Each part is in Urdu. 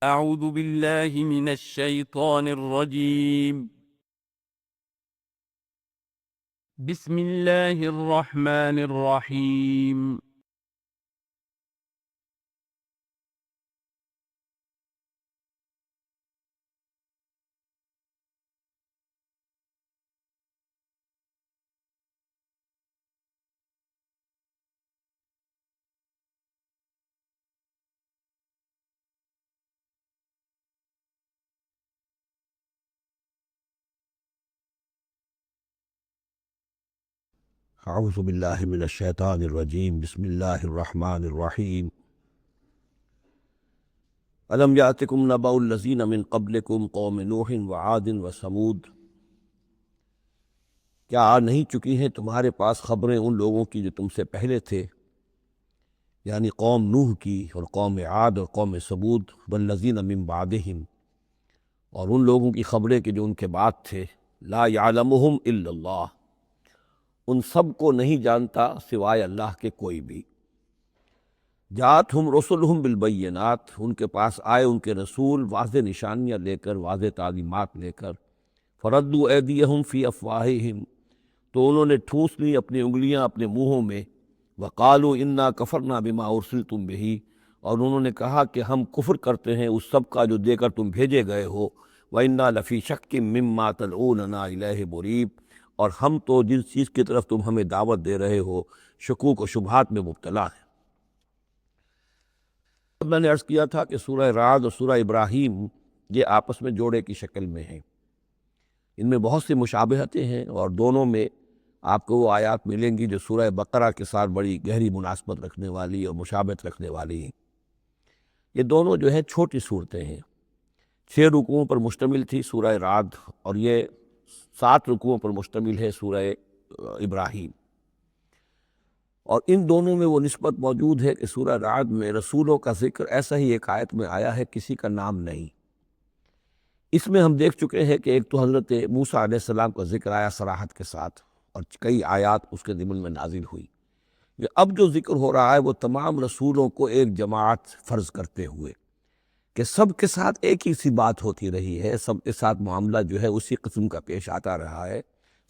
اعوذ باللہ من الشیطان الرجیم بسم اللہ الرحمن الرحیم اعوذ باللہ من الشیطان الرجیم بسم اللہ الرحمن الرحیم الم یاتکم نبأ الذین من قبلکم قوم نوح وعاد وثمود، کیا آ نہیں چکی ہیں تمہارے پاس خبریں ان لوگوں کی جو تم سے پہلے تھے، یعنی قوم نوح کی اور قوم عاد اور قوم ثمود، والذین من بعدہم، اور ان لوگوں کی خبریں کہ جو ان کے بعد تھے، لا یعلمہم الا اللہ، ان سب کو نہیں جانتا سوائے اللہ کے کوئی بھی۔ جاءتہم رسلہم بالبینات، ان کے پاس آئے ان کے رسول واضح نشانیاں لے کر، واضح تعلیمات لے کر، فردوا ایدیہم فی افواہہم، تو انہوں نے ٹھونس لی اپنی انگلیاں اپنے منہوں میں، وقالوا انا کفرنا بما ارسلتم بہ، اور انہوں نے کہا کہ ہم کفر کرتے ہیں اس سب کا جو دے کر تم بھیجے گئے ہو، وَإِنَّا لَفِي شَكٍّ مِّمَّا تَدْعُونَنَا إِلَيْهِ مُرِيبٍ، اور ہم تو جس چیز کی طرف تم ہمیں دعوت دے رہے ہو شکوک و شبہات میں مبتلا ہیں۔ میں نے عرض کیا تھا کہ سورہ رعد اور سورہ ابراہیم یہ آپس میں جوڑے کی شکل میں ہیں، ان میں بہت سی مشابہتیں ہیں، اور دونوں میں آپ کو وہ آیات ملیں گی جو سورہ بقرہ کے ساتھ بڑی گہری مناسبت رکھنے والی اور مشابہت رکھنے والی ہیں۔ یہ دونوں جو ہیں چھوٹی صورتیں ہیں، 6 رکوعوں پر مشتمل تھی سورہ رعد، اور یہ 7 رکوعوں پر مشتمل ہے سورہ ابراہیم، اور ان دونوں میں وہ نسبت موجود ہے کہ سورہ رعد میں رسولوں کا ذکر ایسا ہی ایک آیت میں آیا ہے، کسی کا نام نہیں۔ اس میں ہم دیکھ چکے ہیں کہ ایک تو حضرت موسیٰ علیہ السلام کا ذکر آیا صراحت کے ساتھ، اور کئی آیات اس کے ضمن میں نازل ہوئی۔ یہ اب جو ذکر ہو رہا ہے وہ تمام رسولوں کو ایک جماعت فرض کرتے ہوئے، کہ سب کے ساتھ ایک ہی سی بات ہوتی رہی ہے، سب کے ساتھ معاملہ جو ہے اسی قسم کا پیش آتا رہا ہے،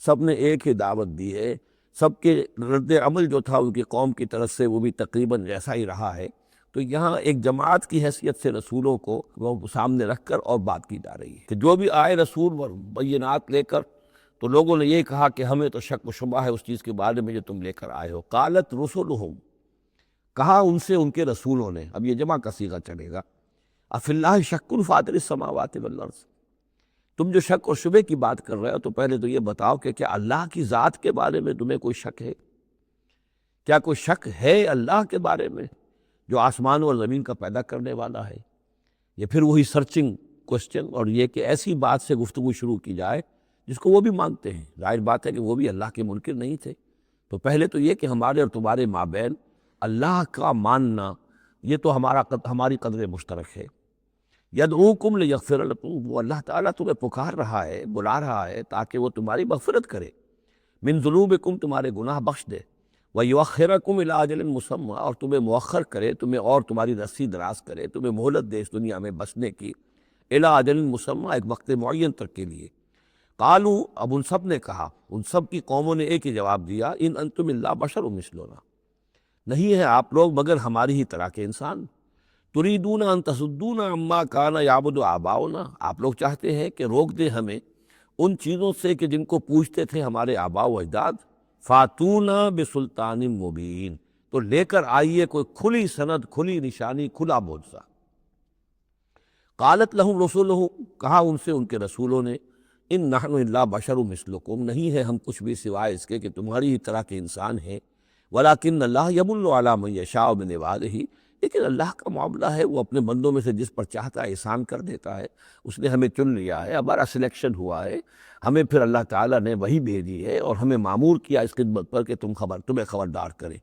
سب نے ایک ہی دعوت دی ہے، سب کے رد عمل جو تھا ان کی قوم کی طرف سے وہ بھی تقریباً جیسا ہی رہا ہے۔ تو یہاں ایک جماعت کی حیثیت سے رسولوں کو وہ سامنے رکھ کر اور بات کی جا رہی ہے کہ جو بھی آئے رسول بینات لے کر، تو لوگوں نے یہ کہا کہ ہمیں تو شک و شبہ ہے اس چیز کے بارے میں جو تم لے کر آئے ہو۔ قالت رسلہم، کہا ان سے ان کے رسولوں نے، اب یہ جمع کا صیغہ چلے گا، افی اللہ شک فاطر السماوات والارض، تم جو شک اور شبے کی بات کر رہے ہو تو پہلے تو یہ بتاؤ کہ کیا اللہ کی ذات کے بارے میں تمہیں کوئی شک ہے؟ کیا کوئی شک ہے اللہ کے بارے میں جو آسمانوں اور زمین کا پیدا کرنے والا ہے؟ یہ پھر وہی سرچنگ کوسچن، اور یہ کہ ایسی بات سے گفتگو شروع کی جائے جس کو وہ بھی مانتے ہیں۔ ظاہر بات ہے کہ وہ بھی اللہ کے منکر نہیں تھے، تو پہلے تو یہ کہ ہمارے اور تمہارے مابین اللہ کا ماننا یہ تو ہماری قدر مشترک ہے۔ یدعوکم لیغفر لکم، وہ اللہ تعالیٰ تمہیں پکار رہا ہے، بلا رہا ہے تاکہ وہ تمہاری مغفرت کرے، من ذنوبکم، تمہارے گناہ بخش دے، ویؤخرکم الی اجل مسمى، اور تمہیں مؤخر کرے، تمہیں اور تمہاری رسی دراز کرے، تمہیں مہلت دے اس دنیا میں بسنے کی، الی اجل مسمى، ایک وقت معین تک کے لیے۔ قالوا، اب ان سب نے کہا، ان سب کی قوموں نے ایک ہی جواب دیا، ان انتم الا بشر مثلنا، نہیں ہے آپ لوگ مگر ہماری ہی طرح کے انسان، تریدون ان تصدونا عما کان یعبد آباؤنا، آپ لوگ چاہتے ہیں کہ روک دیں ہمیں ان چیزوں سے کہ جن کو پوجتے تھے ہمارے آباء و اجداد، فاتونا بسلطان مبین، تو لے کر آئیے کوئی کھلی سند، کھلی نشانی، کھلا معجزہ۔ قالت لہم رسلہم، کہا ان سے ان کے رسولوں نے، ان نحن الا بشر مثلکم، نہیں ہے ہم کچھ بھی سوائے اس کے کہ تمہاری ہی طرح کے انسان ہیں، ولکن اللہ یمن علی من یشاء من عبادہ، لیکن اللہ کا معاملہ ہے وہ اپنے بندوں میں سے جس پر چاہتا ہے احسان کر دیتا ہے۔ اس نے ہمیں چن لیا ہے، ہمارا سلیکشن ہوا ہے، ہمیں پھر اللہ تعالیٰ نے وحی بھیجی ہے اور ہمیں مامور کیا اس خدمت پر کہ تمہیں خبردار کرے۔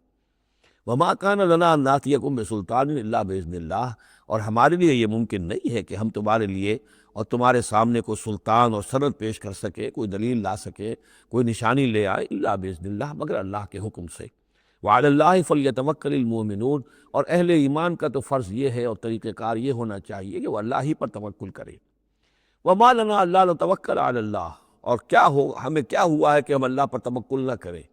وما کان لنا ان ناتیکم بسلطان الا باذن اللہ، اور ہمارے لیے یہ ممکن نہیں ہے کہ ہم تمہارے لیے اور تمہارے سامنے کوئی سلطان اور سند پیش کر سکے، کوئی دلیل لا سکے، کوئی نشانی لے آئے، الا باذن اللہ، مگر اللہ کے حکم سے۔ وعلی اللہ فلیتوکل المؤمنون، اور اہل ایمان کا تو فرض یہ ہے اور طریقہ کار یہ ہونا چاہیے کہ وہ اللہ ہی پر توکل کرے۔ وما لنا الا نتوکل علی اللہ، اور ہمیں کیا ہوا ہے کہ ہم اللہ پر توکل نہ کریں؟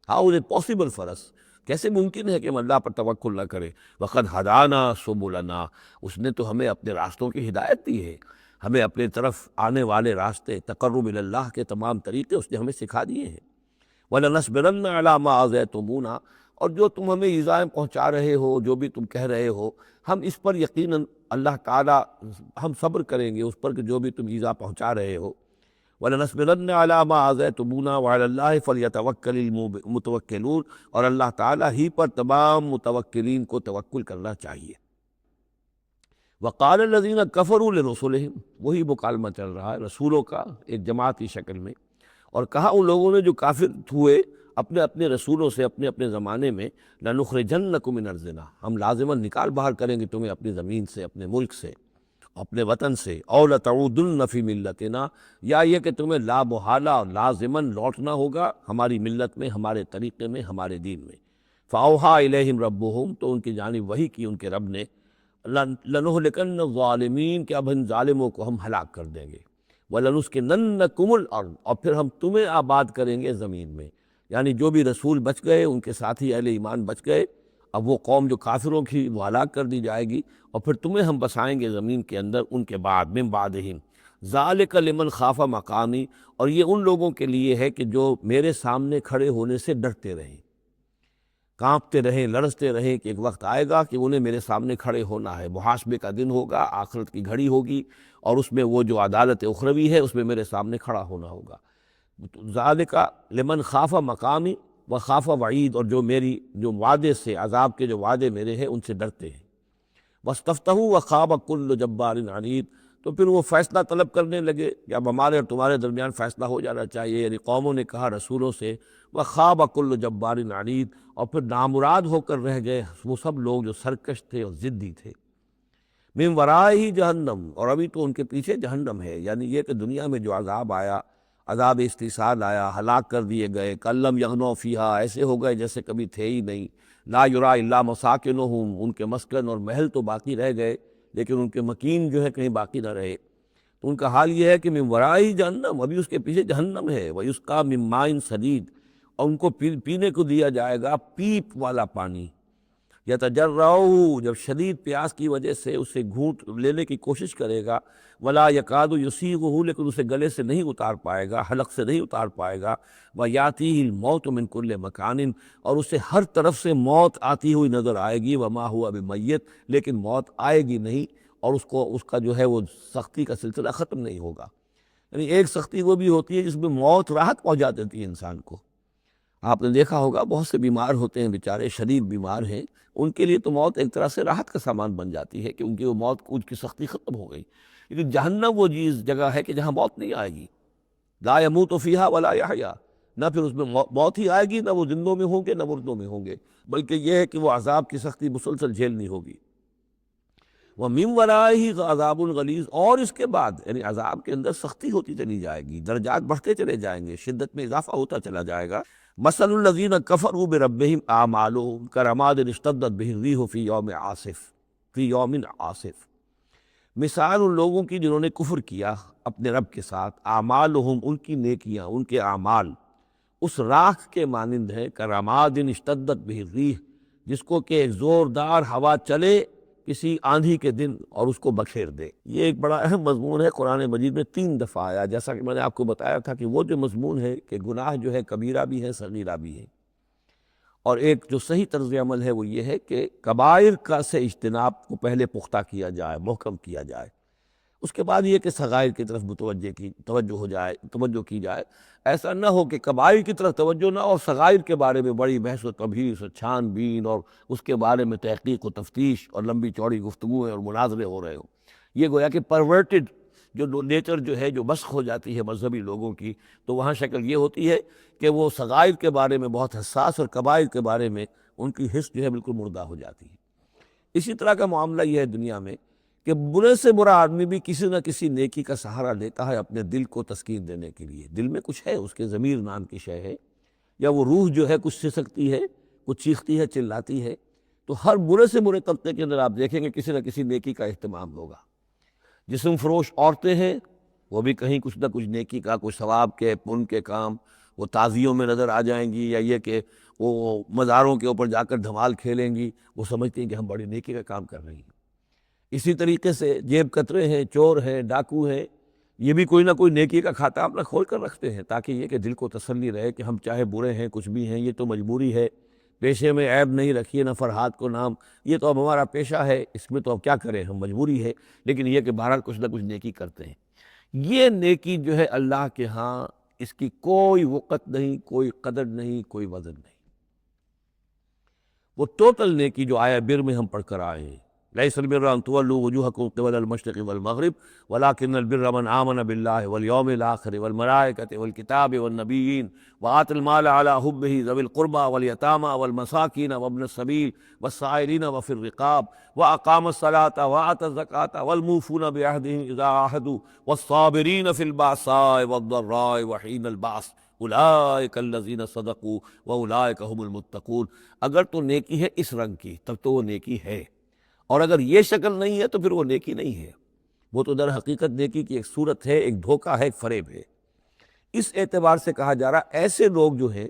How is it possible for اس، کیسے ممکن ہے کہ ہم اللہ پر توکل نہ کریں؟ وقد ہدانا سبلنا، اس نے تو ہمیں اپنے راستوں کی ہدایت دی ہے، ہمیں اپنے طرف آنے والے راستے تقرب الی اللہ کے تمام طریقے اس نے ہمیں سکھا دیے ہیں۔ وَلَنَصْبِرَنَّ عَلَىٰ مَا آذَيْتُمُونَا، اور جو تم ہمیں ایذائیں پہنچا رہے ہو، جو بھی تم کہہ رہے ہو، ہم اس پر یقیناً اللہ تعالیٰ ہم صبر کریں گے اس پر کہ جو بھی تم ایذا پہنچا رہے ہو۔ وَلَنَصْبِرَنَّ عَلَىٰ مَا آذَيْتُمُونَا وَعَلَى اللَّهِ فَلْيَتَوَكَّلِ الْمُتَوَكِّلُونَ، اور اللہ تعالیٰ ہی پر تمام متوکلین کو توکل کرنا چاہیے۔ وقال الذین کفروا لرسلہم، وہی مکالمہ چل رہا ہے رسولوں کا ایک جماعت کی شکل میں، اور کہا ان لوگوں نے جو کافر ہوئے اپنے اپنے رسولوں سے اپنے اپنے زمانے میں، لَنُخْرِجَنَّكُم مِّنْ أَرْضِنَا، ہم لازماً نکال باہر کریں گے تمہیں اپنی زمین سے، اپنے ملک سے، اپنے وطن سے، أَوْ لَتَعُودُنَّ فِي مِلَّتِنَا، یا یہ کہ تمہیں لا محالہ اور لازماً لوٹنا ہوگا ہماری ملت میں، ہمارے طریقے میں، ہمارے دین میں۔ فَأَوْحَىٰ إِلَيْهِمْ رَبُّهُمْ، تو ان کی جانب وحی کی ان کے رب نے، لَنُهْلِكَنَّ الظَّالِمِينَ، کہ اب ان ظالموں کو ہم ہلاک کر دیں گے، وَلَنُسْكِنَنَّكُمُ الْأَرْضَ، اور پھر ہم تمہیں آباد کریں گے زمین میں۔ یعنی جو بھی رسول بچ گئے، ان کے ساتھی اہل ایمان بچ گئے، اب وہ قوم جو کافروں کی وہ ہلاک کر دی جائے گی، اور پھر تمہیں ہم بسائیں گے زمین کے اندر ان کے بعد، من بعدہم، ذالک لمن خاف مقامی، اور یہ ان لوگوں کے لیے ہے کہ جو میرے سامنے کھڑے ہونے سے ڈرتے رہیں، کانپتے رہیں، لرزتے رہیں کہ ایک وقت آئے گا کہ انہیں میرے سامنے کھڑے ہونا ہے، محاسبے کا دن ہوگا، آخرت کی گھڑی ہوگی، اور اس میں وہ جو عدالت اخروی ہے اس میں میرے سامنے کھڑا ہونا ہوگا۔ ذالک لمن خاف مقامی و خاف وعید، اور جو وعدے سے، عذاب کے جو وعدے میرے ہیں ان سے ڈرتے ہیں۔ واستفتحوا وخاب کل جبار عنید، تو پھر وہ فیصلہ طلب کرنے لگے کہ اب ہمارے اور تمہارے درمیان فیصلہ ہو جانا چاہیے، یعنی قوموں نے کہا رسولوں سے، وخاب کل جبار عنید، اور پھر نامراد ہو کر رہ گئے وہ سب لوگ جو سرکش تھے اور ضدی تھے۔ من ورائہ جہنم، اور ابھی تو ان کے پیچھے جہنم ہے، یعنی یہ کہ دنیا میں جو عذاب آیا، عذاب استحصال آیا، ہلاک کر دیے گئے، کلم یغنوا فیہا، ایسے ہو گئے جیسے کبھی تھے ہی نہیں، لا یرا الا مساکنہم، ان کے مسکن اور محل تو باقی رہ گئے لیکن ان کے مکین جو ہے کہیں باقی نہ رہے۔ تو ان کا حال یہ ہے کہ من ورائہ جہنم، ابھی اس کے پیچھے جہنم ہے، ویسقیٰ من ماء صدید، اور ان کو پینے کو دیا جائے گا پیپ والا پانی، یتجرعہ، جب شدید پیاس کی وجہ سے اسے گھونٹ لینے کی کوشش کرے گا، ولا یکاد یسیغہ، لیکن اسے گلے سے نہیں اتار پائے گا، حلق سے نہیں اتار پائے گا، ویاتیہ الموت من کل مکان، اور اسے ہر طرف سے موت آتی ہوئی نظر آئے گی، وما ہوا بمیت، لیکن موت آئے گی نہیں، اور اس کا جو ہے وہ سختی کا سلسلہ ختم نہیں ہوگا۔ یعنی ایک سختی وہ بھی ہوتی ہے جس میں موت راحت پہنچا دیتی ہے انسان کو۔ آپ نے دیکھا ہوگا بہت سے بیمار ہوتے ہیں بیچارے، شدید بیمار ہیں، ان کے لیے تو موت ایک طرح سے راحت کا سامان بن جاتی ہے، کیونکہ وہ موت ان کی سختی ختم ہو گئی۔ لیکن جہنم وہ جگہ ہے کہ جہاں موت نہیں آئے گی، لا یموت فیہا ولا یحیا، نہ پھر اس میں موت ہی آئے گی، نہ وہ زندوں میں ہوں گے نہ مردوں میں ہوں گے، بلکہ یہ ہے کہ وہ عذاب کی سختی مسلسل جھیلنی ہوگی۔ وَمِن وَرَائِهِ عَذَابٌ غَلِيظٌ، اور اس کے بعد یعنی عذاب کے اندر سختی ہوتی چلی جائے گی، درجات بڑھتے چلے جائیں گے، شدت میں اضافہ ہوتا چلا جائے گا۔ مثل الذین کفروا بربہم اعمالهم کرماد اشتدت بہ الریح فی یوم عاصف، مثال ان لوگوں کی جنہوں نے کفر کیا اپنے رب کے ساتھ، اعمالهم، ان کی نیکیاں، ان کے اعمال اس راکھ کے مانند ہے، کرماد اشتدت بہ الریح، جس کو کہ ایک زوردار ہوا چلے کسی آندھی کے دن اور اس کو بکھیر دے۔ یہ ایک بڑا اہم مضمون ہے، قرآن مجید میں 3 دفعہ آیا، جیسا کہ میں نے آپ کو بتایا تھا کہ وہ جو مضمون ہے کہ گناہ جو ہے کبیرہ بھی ہے صغیرہ بھی ہے، اور ایک جو صحیح طرز عمل ہے وہ یہ ہے کہ کبائر کا سے اجتناب کو پہلے پختہ کیا جائے، محکم کیا جائے، اس کے بعد یہ کہ صغائر کی طرف توجہ کی جائے۔ ایسا نہ ہو کہ کبائر کی طرف توجہ نہ ہو اور صغائر کے بارے میں بڑی بحث و تبحث و چھان بین اور اس کے بارے میں تحقیق و تفتیش اور لمبی چوڑی گفتگویں اور مناظرے ہو رہے ہوں۔ یہ گویا کہ پرورٹڈ جو نیچر جو ہے، جو مسخ ہو جاتی ہے مذہبی لوگوں کی، تو وہاں شکل یہ ہوتی ہے کہ وہ صغائر کے بارے میں بہت حساس اور کبائر کے بارے میں ان کی حس جو ہے بالکل مردہ ہو جاتی ہے۔ اسی طرح کا معاملہ یہ ہے دنیا میں کہ برے سے برا آدمی بھی کسی نہ کسی نیکی کا سہارا لیتا ہے اپنے دل کو تسکین دینے کے لیے۔ دل میں کچھ ہے، اس کے ضمیر نام کی شے ہے، یا وہ روح جو ہے کچھ سسکتی ہے، کچھ چیختی ہے، چلاتی ہے، تو ہر برے سے برے طبقے کے اندر آپ دیکھیں گے کسی نہ کسی نیکی کا اہتمام ہوگا۔ جسم فروش عورتیں ہیں، وہ بھی کہیں کچھ نہ کچھ نیکی کا، کچھ ثواب کے، پن کے کام، وہ تعزیوں میں نظر آ جائیں گی، یا یہ کہ وہ مزاروں کے اوپر جا کر دھمال کھیلیں گی، وہ سمجھتی ہیں کہ ہم بڑی نیکی کا کام کر رہی ہیں۔ اسی طریقے سے جیب کترے ہیں، چور ہیں، ڈاکو ہیں، یہ بھی کوئی نہ کوئی نیکی کا کھاتا اپنا کھول کر رکھتے ہیں، تاکہ یہ کہ دل کو تسلی رہے کہ ہم چاہے برے ہیں، کچھ بھی ہیں، یہ تو مجبوری ہے، پیشے میں عیب نہیں رکھیے نہ فرحات کو نام، یہ تو اب ہمارا پیشہ ہے، اس میں تو اب کیا کریں، ہم مجبوری ہے، لیکن یہ کہ بہرحال کچھ نہ کچھ نیکی کرتے ہیں۔ یہ نیکی جو ہے اللہ کے ہاں اس کی کوئی وقت نہیں، کوئی قدر نہیں، کوئی وزن نہیں۔ وہ ٹوٹل نیکی جو آیا بر میں ہم پڑھ کر آئے ہیں، لیس البر ان تولوا وجوہکم قبل المشرق والمغرب ولکن البر من آمن باللہ والیوم الآخر والملائکۃ والکتاب والنبیین وآتى المال على حبه ذوی القربى والیتامى والمساکین وابن السبیل والسائلین وفی الرقاب واقام الصلاة وآتى الزکاة والموفون بعہدهم اذا عاہدوا والصابرین فی البأساء والضراء وحین البأس اولئک الذین صدقوا واولئک هم المتقون۔ اگر تو نیکی ہے اس رنگ کی تب تو وہ نیکی ہے، اور اگر یہ شکل نہیں ہے تو پھر وہ نیکی نہیں ہے، وہ تو در حقیقت نیکی کی ایک صورت ہے، ایک دھوکہ ہے، ایک فریب ہے۔ اس اعتبار سے کہا جا رہا ایسے لوگ جو ہیں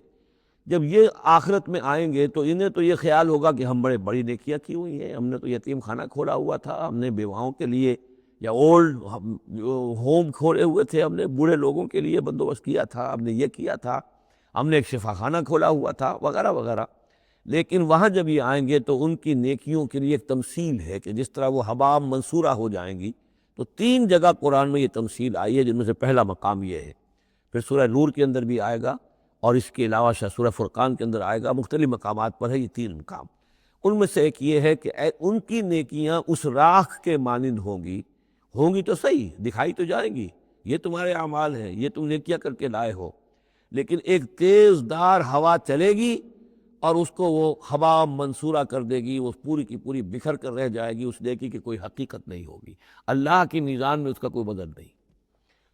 جب یہ آخرت میں آئیں گے تو انہیں تو یہ خیال ہوگا کہ ہم بڑے بڑی نیکیاں کی ہوئی ہیں، ہم نے تو یتیم خانہ کھولا ہوا تھا، ہم نے بیواؤں کے لیے یا اولڈ ہوم کھولے ہوئے تھے، ہم نے بوڑھے لوگوں کے لیے بندوبست کیا تھا، ہم نے یہ کیا تھا، ہم نے ایک شفا خانہ کھولا ہوا تھا، وغیرہ وغیرہ۔ لیکن وہاں جب یہ آئیں گے تو ان کی نیکیوں کے لیے ایک تمثیل ہے کہ جس طرح وہ حباب منصورہ ہو جائیں گی، تو 3 جگہ قرآن میں یہ تمثیل آئی ہے، جن میں سے پہلا مقام یہ ہے، پھر سورہ نور کے اندر بھی آئے گا، اور اس کے علاوہ سورہ فرقان کے اندر آئے گا، مختلف مقامات پر ہے یہ 3 مقام۔ ان میں سے ایک یہ ہے کہ ان کی نیکیاں اس راکھ کے مانند ہوں گی تو صحیح، دکھائی تو جائیں گی، یہ تمہارے اعمال ہیں، یہ تم نیکیاں کر کے لائے ہو، لیکن ایک تیز دار ہوا چلے گی اور اس کو وہ حباب منصورہ کر دے گی، وہ پوری کی پوری بکھر کر رہ جائے گی، اس نیکی کی کوئی حقیقت نہیں ہوگی، اللہ کی میزان میں اس کا کوئی وزن نہیں۔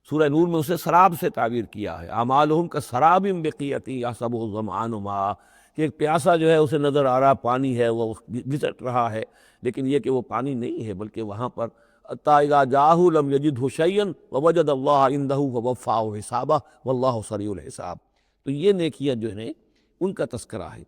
سورہ نور میں اسے سراب سے تعبیر کیا ہے، اعمالہم کسراب بقیعۃ یحسبہ الظمآن ماء، کہ ایک پیاسا جو ہے اسے نظر آ رہا پانی ہے، وہ گھسٹ رہا ہے، لیکن یہ کہ وہ پانی نہیں ہے، بلکہ وہاں پر حتیٰ اذا جاءہ لم یجدہ شیئا ووجد اللہ عندہ فوفاہ حسابہ واللہ سریع الحساب۔ تو یہ نیکیاں جو ہیں ان کا تذکرہ ہے۔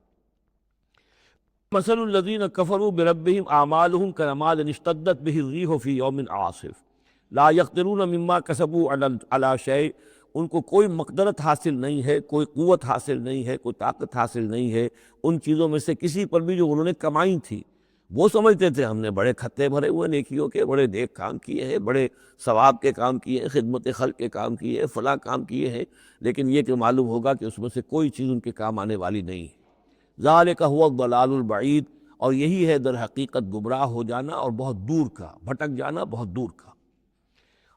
مثل الذین کفروا بربہم اعمالہم کرماد اشتدت بہ الریح فی یوم عاصف لا یقدرون مما کسبوا علی شیء، ان کو کوئی مقدرت حاصل نہیں ہے، کوئی قوت حاصل نہیں ہے، کوئی طاقت حاصل نہیں ہے ان چیزوں میں سے کسی پر بھی جو انہوں نے کمائی تھی۔ وہ سمجھتے تھے ہم نے بڑے کھتے بھرے ہوئے نیکیوں کے، بڑے نیک کام کیے ہیں، بڑے ثواب کے کام کیے ہیں، خدمت خلق کے کام کیے ہیں، فلاں کام کیے ہیں، لیکن یہ کہ معلوم ہوگا کہ اس میں سے کوئی چیز ان کے کام آنے والی نہیں ہے۔ ذالک هو الضلال البعید، اور یہی ہے در حقیقت گمراہ ہو جانا اور بہت دور کا، بھٹک جانا بہت دور کا۔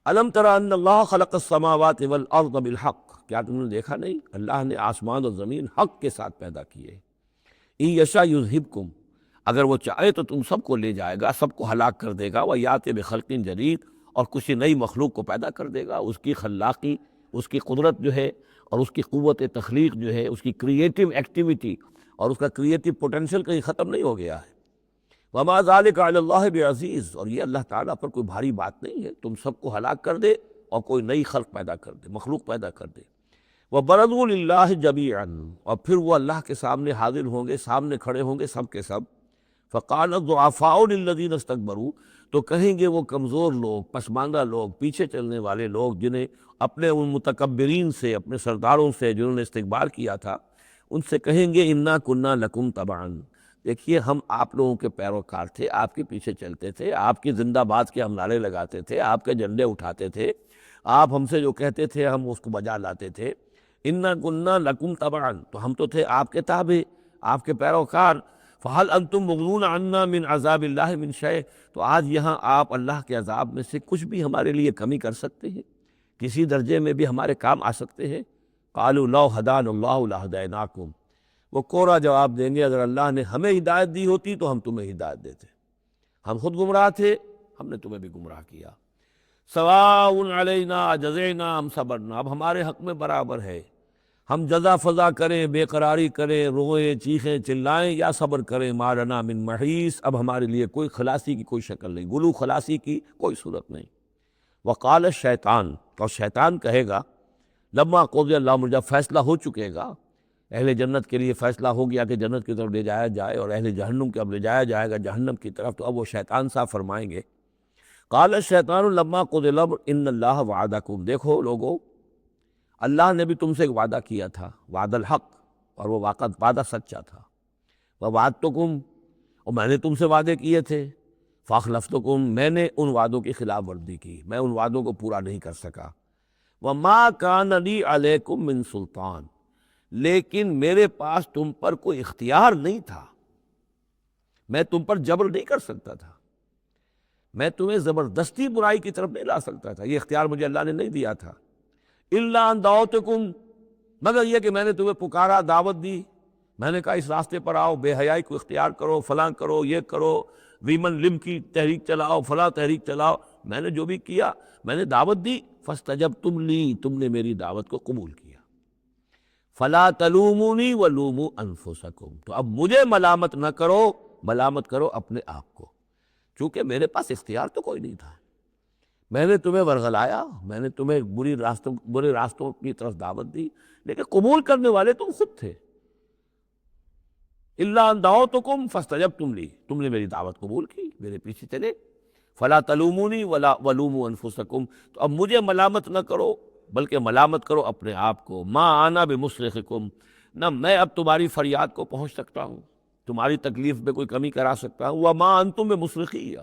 الم تر ان اللہ خلق السماوات والارض بالحق، کیا تم نے دیکھا نہیں اللہ نے آسمان اور زمین حق کے ساتھ پیدا کیے۔ ان یشاء یذہبکم، اگر وہ چاہے تو تم سب کو لے جائے گا، سب کو ہلاک کر دے گا، ویأتی بخلق جدید، اور کسی نئی مخلوق کو پیدا کر دے گا۔ اس کی خلاقی، اس کی قدرت جو ہے اور اس کی قوت تخلیق جو ہے، اس کی کریٹیو ایکٹیویٹی اور اس کا کریٹیو پوٹینشیل کہیں ختم نہیں ہو گیا ہے۔ وما ذلک علی اللہ بعزیز، اور یہ اللہ تعالیٰ پر کوئی بھاری بات نہیں ہے تم سب کو ہلاک کر دے اور کوئی نئی خلق پیدا کر دے، مخلوق پیدا کر دے۔ وبرزوا للہ جمیعا، اور پھر وہ اللہ کے سامنے حاضر ہوں گے، سامنے کھڑے ہوں گے سب کے سب۔ فقال الضعفاء للذین استکبروا، تو کہیں گے وہ کمزور لوگ، پسماندہ لوگ، پیچھے چلنے والے لوگ، جنہیں اپنے ان متکبرین سے، اپنے سرداروں سے جنہوں نے استکبار کیا تھا، ان سے کہیں گے انا کنا لکم تبعا، دیکھیے ہم آپ لوگوں کے پیروکار تھے، آپ کے پیچھے چلتے تھے، آپ کی زندہ باد کے ہم نعرے لگاتے تھے، آپ کے جھنڈے اٹھاتے تھے، آپ ہم سے جو کہتے تھے ہم اس کو بجا لاتے تھے۔ انا کنا لکم تبعا، تو ہم تو تھے آپ کے تابع، آپ کے پیروکار۔ فہل انتم مغنون عنا من عذاب اللہ من شیء، تو آج یہاں آپ اللہ کے عذاب میں سے کچھ بھی ہمارے لیے کمی کر سکتے ہیں، کسی درجے میں بھی ہمارے کام آ سکتے ہیں؟ قالوا لو ہدانا اللہ لہدیناکم، وہ کوڑا جواب دیں گے اگر اللہ نے ہمیں ہدایت دی ہوتی تو ہم تمہیں ہدایت دیتے، ہم خود گمراہ تھے، ہم نے تمہیں بھی گمراہ کیا۔ سواء علینا اجزعنا ام صبرنا، اب ہمارے حق میں برابر ہے، ہم جزا فضا کریں، بے قراری کریں، روئیں، چیخیں، چلائیں، یا صبر کریں، ما لنا من محیص، اب ہمارے لیے کوئی خلاصی کی کوئی شکل نہیں، گلو خلاصی کی کوئی صورت نہیں۔ وقال الشیطان، اور شیطان کہے گا لما قضی الامر، جب فیصلہ ہو چکے گا، اہل جنت کے لیے فیصلہ ہو گیا کہ جنت کی طرف لے جایا جائے، اور اہل جہنم کی اب لے جایا جائے گا جہنم کی طرف، تو اب وہ شیطان صاحب فرمائیں گے قال الشیطان لما قضی الامر ان اللہ وعدکم، دیکھو لوگو، اللہ نے بھی تم سے ایک وعدہ کیا تھا، وعد الحق، اور وہ وعدہ سچا تھا، ووعدتکم، اور میں نے تم سے وعدے کیے تھے، فاخلفتکم، میں نے ان وعدوں کی خلاف ورزی کی، میں ان وعدوں کو پورا نہیں کر سکا، وما کان لی علیکم من سلطان، لیکن میرے پاس تم پر کوئی اختیار نہیں تھا، میں تم پر جبر نہیں کر سکتا تھا، میں تمہیں زبردستی برائی کی طرف نہیں لا سکتا تھا، یہ اختیار مجھے اللہ نے نہیں دیا تھا، الا ان دعوتکم، مگر یہ کہ میں نے تمہیں پکارا، دعوت دی، میں نے کہا اس راستے پر آؤ، بے حیائی کو اختیار کرو، فلاں کرو، یہ کرو، ویمن لم کی تحریک چلاؤ، فلاں تحریک چلاؤ، میں نے جو بھی کیا، میں نے دعوت دی، فاستجبتم لی، تم نے میری دعوت کو قبول کیا، فلا تلومونی ولوموا انفسکم، تو اب مجھے ملامت نہ کرو، ملامت کرو اپنے آپ کو، چونکہ میرے پاس اختیار تو کوئی نہیں تھا، میں نے تمہیں ورغلایا، میں نے تمہیں برے راستوں کی طرف دعوت دی، لیکن قبول کرنے والے تم خود تھے، الا ان دعوتکم فاستجبتم لی، تم نے میری دعوت قبول کی، میرے پیچھے چلے، فلا تلومونی ولا ولوموا انفسکم، تو اب مجھے ملامت نہ کرو بلکہ ملامت کرو اپنے آپ کو، ما انا بمصرخکم، نہ میں اب تمہاری فریاد کو پہنچ سکتا ہوں، تمہاری تکلیف میں کوئی کمی کرا سکتا ہوں، وما انتم بمصرخی،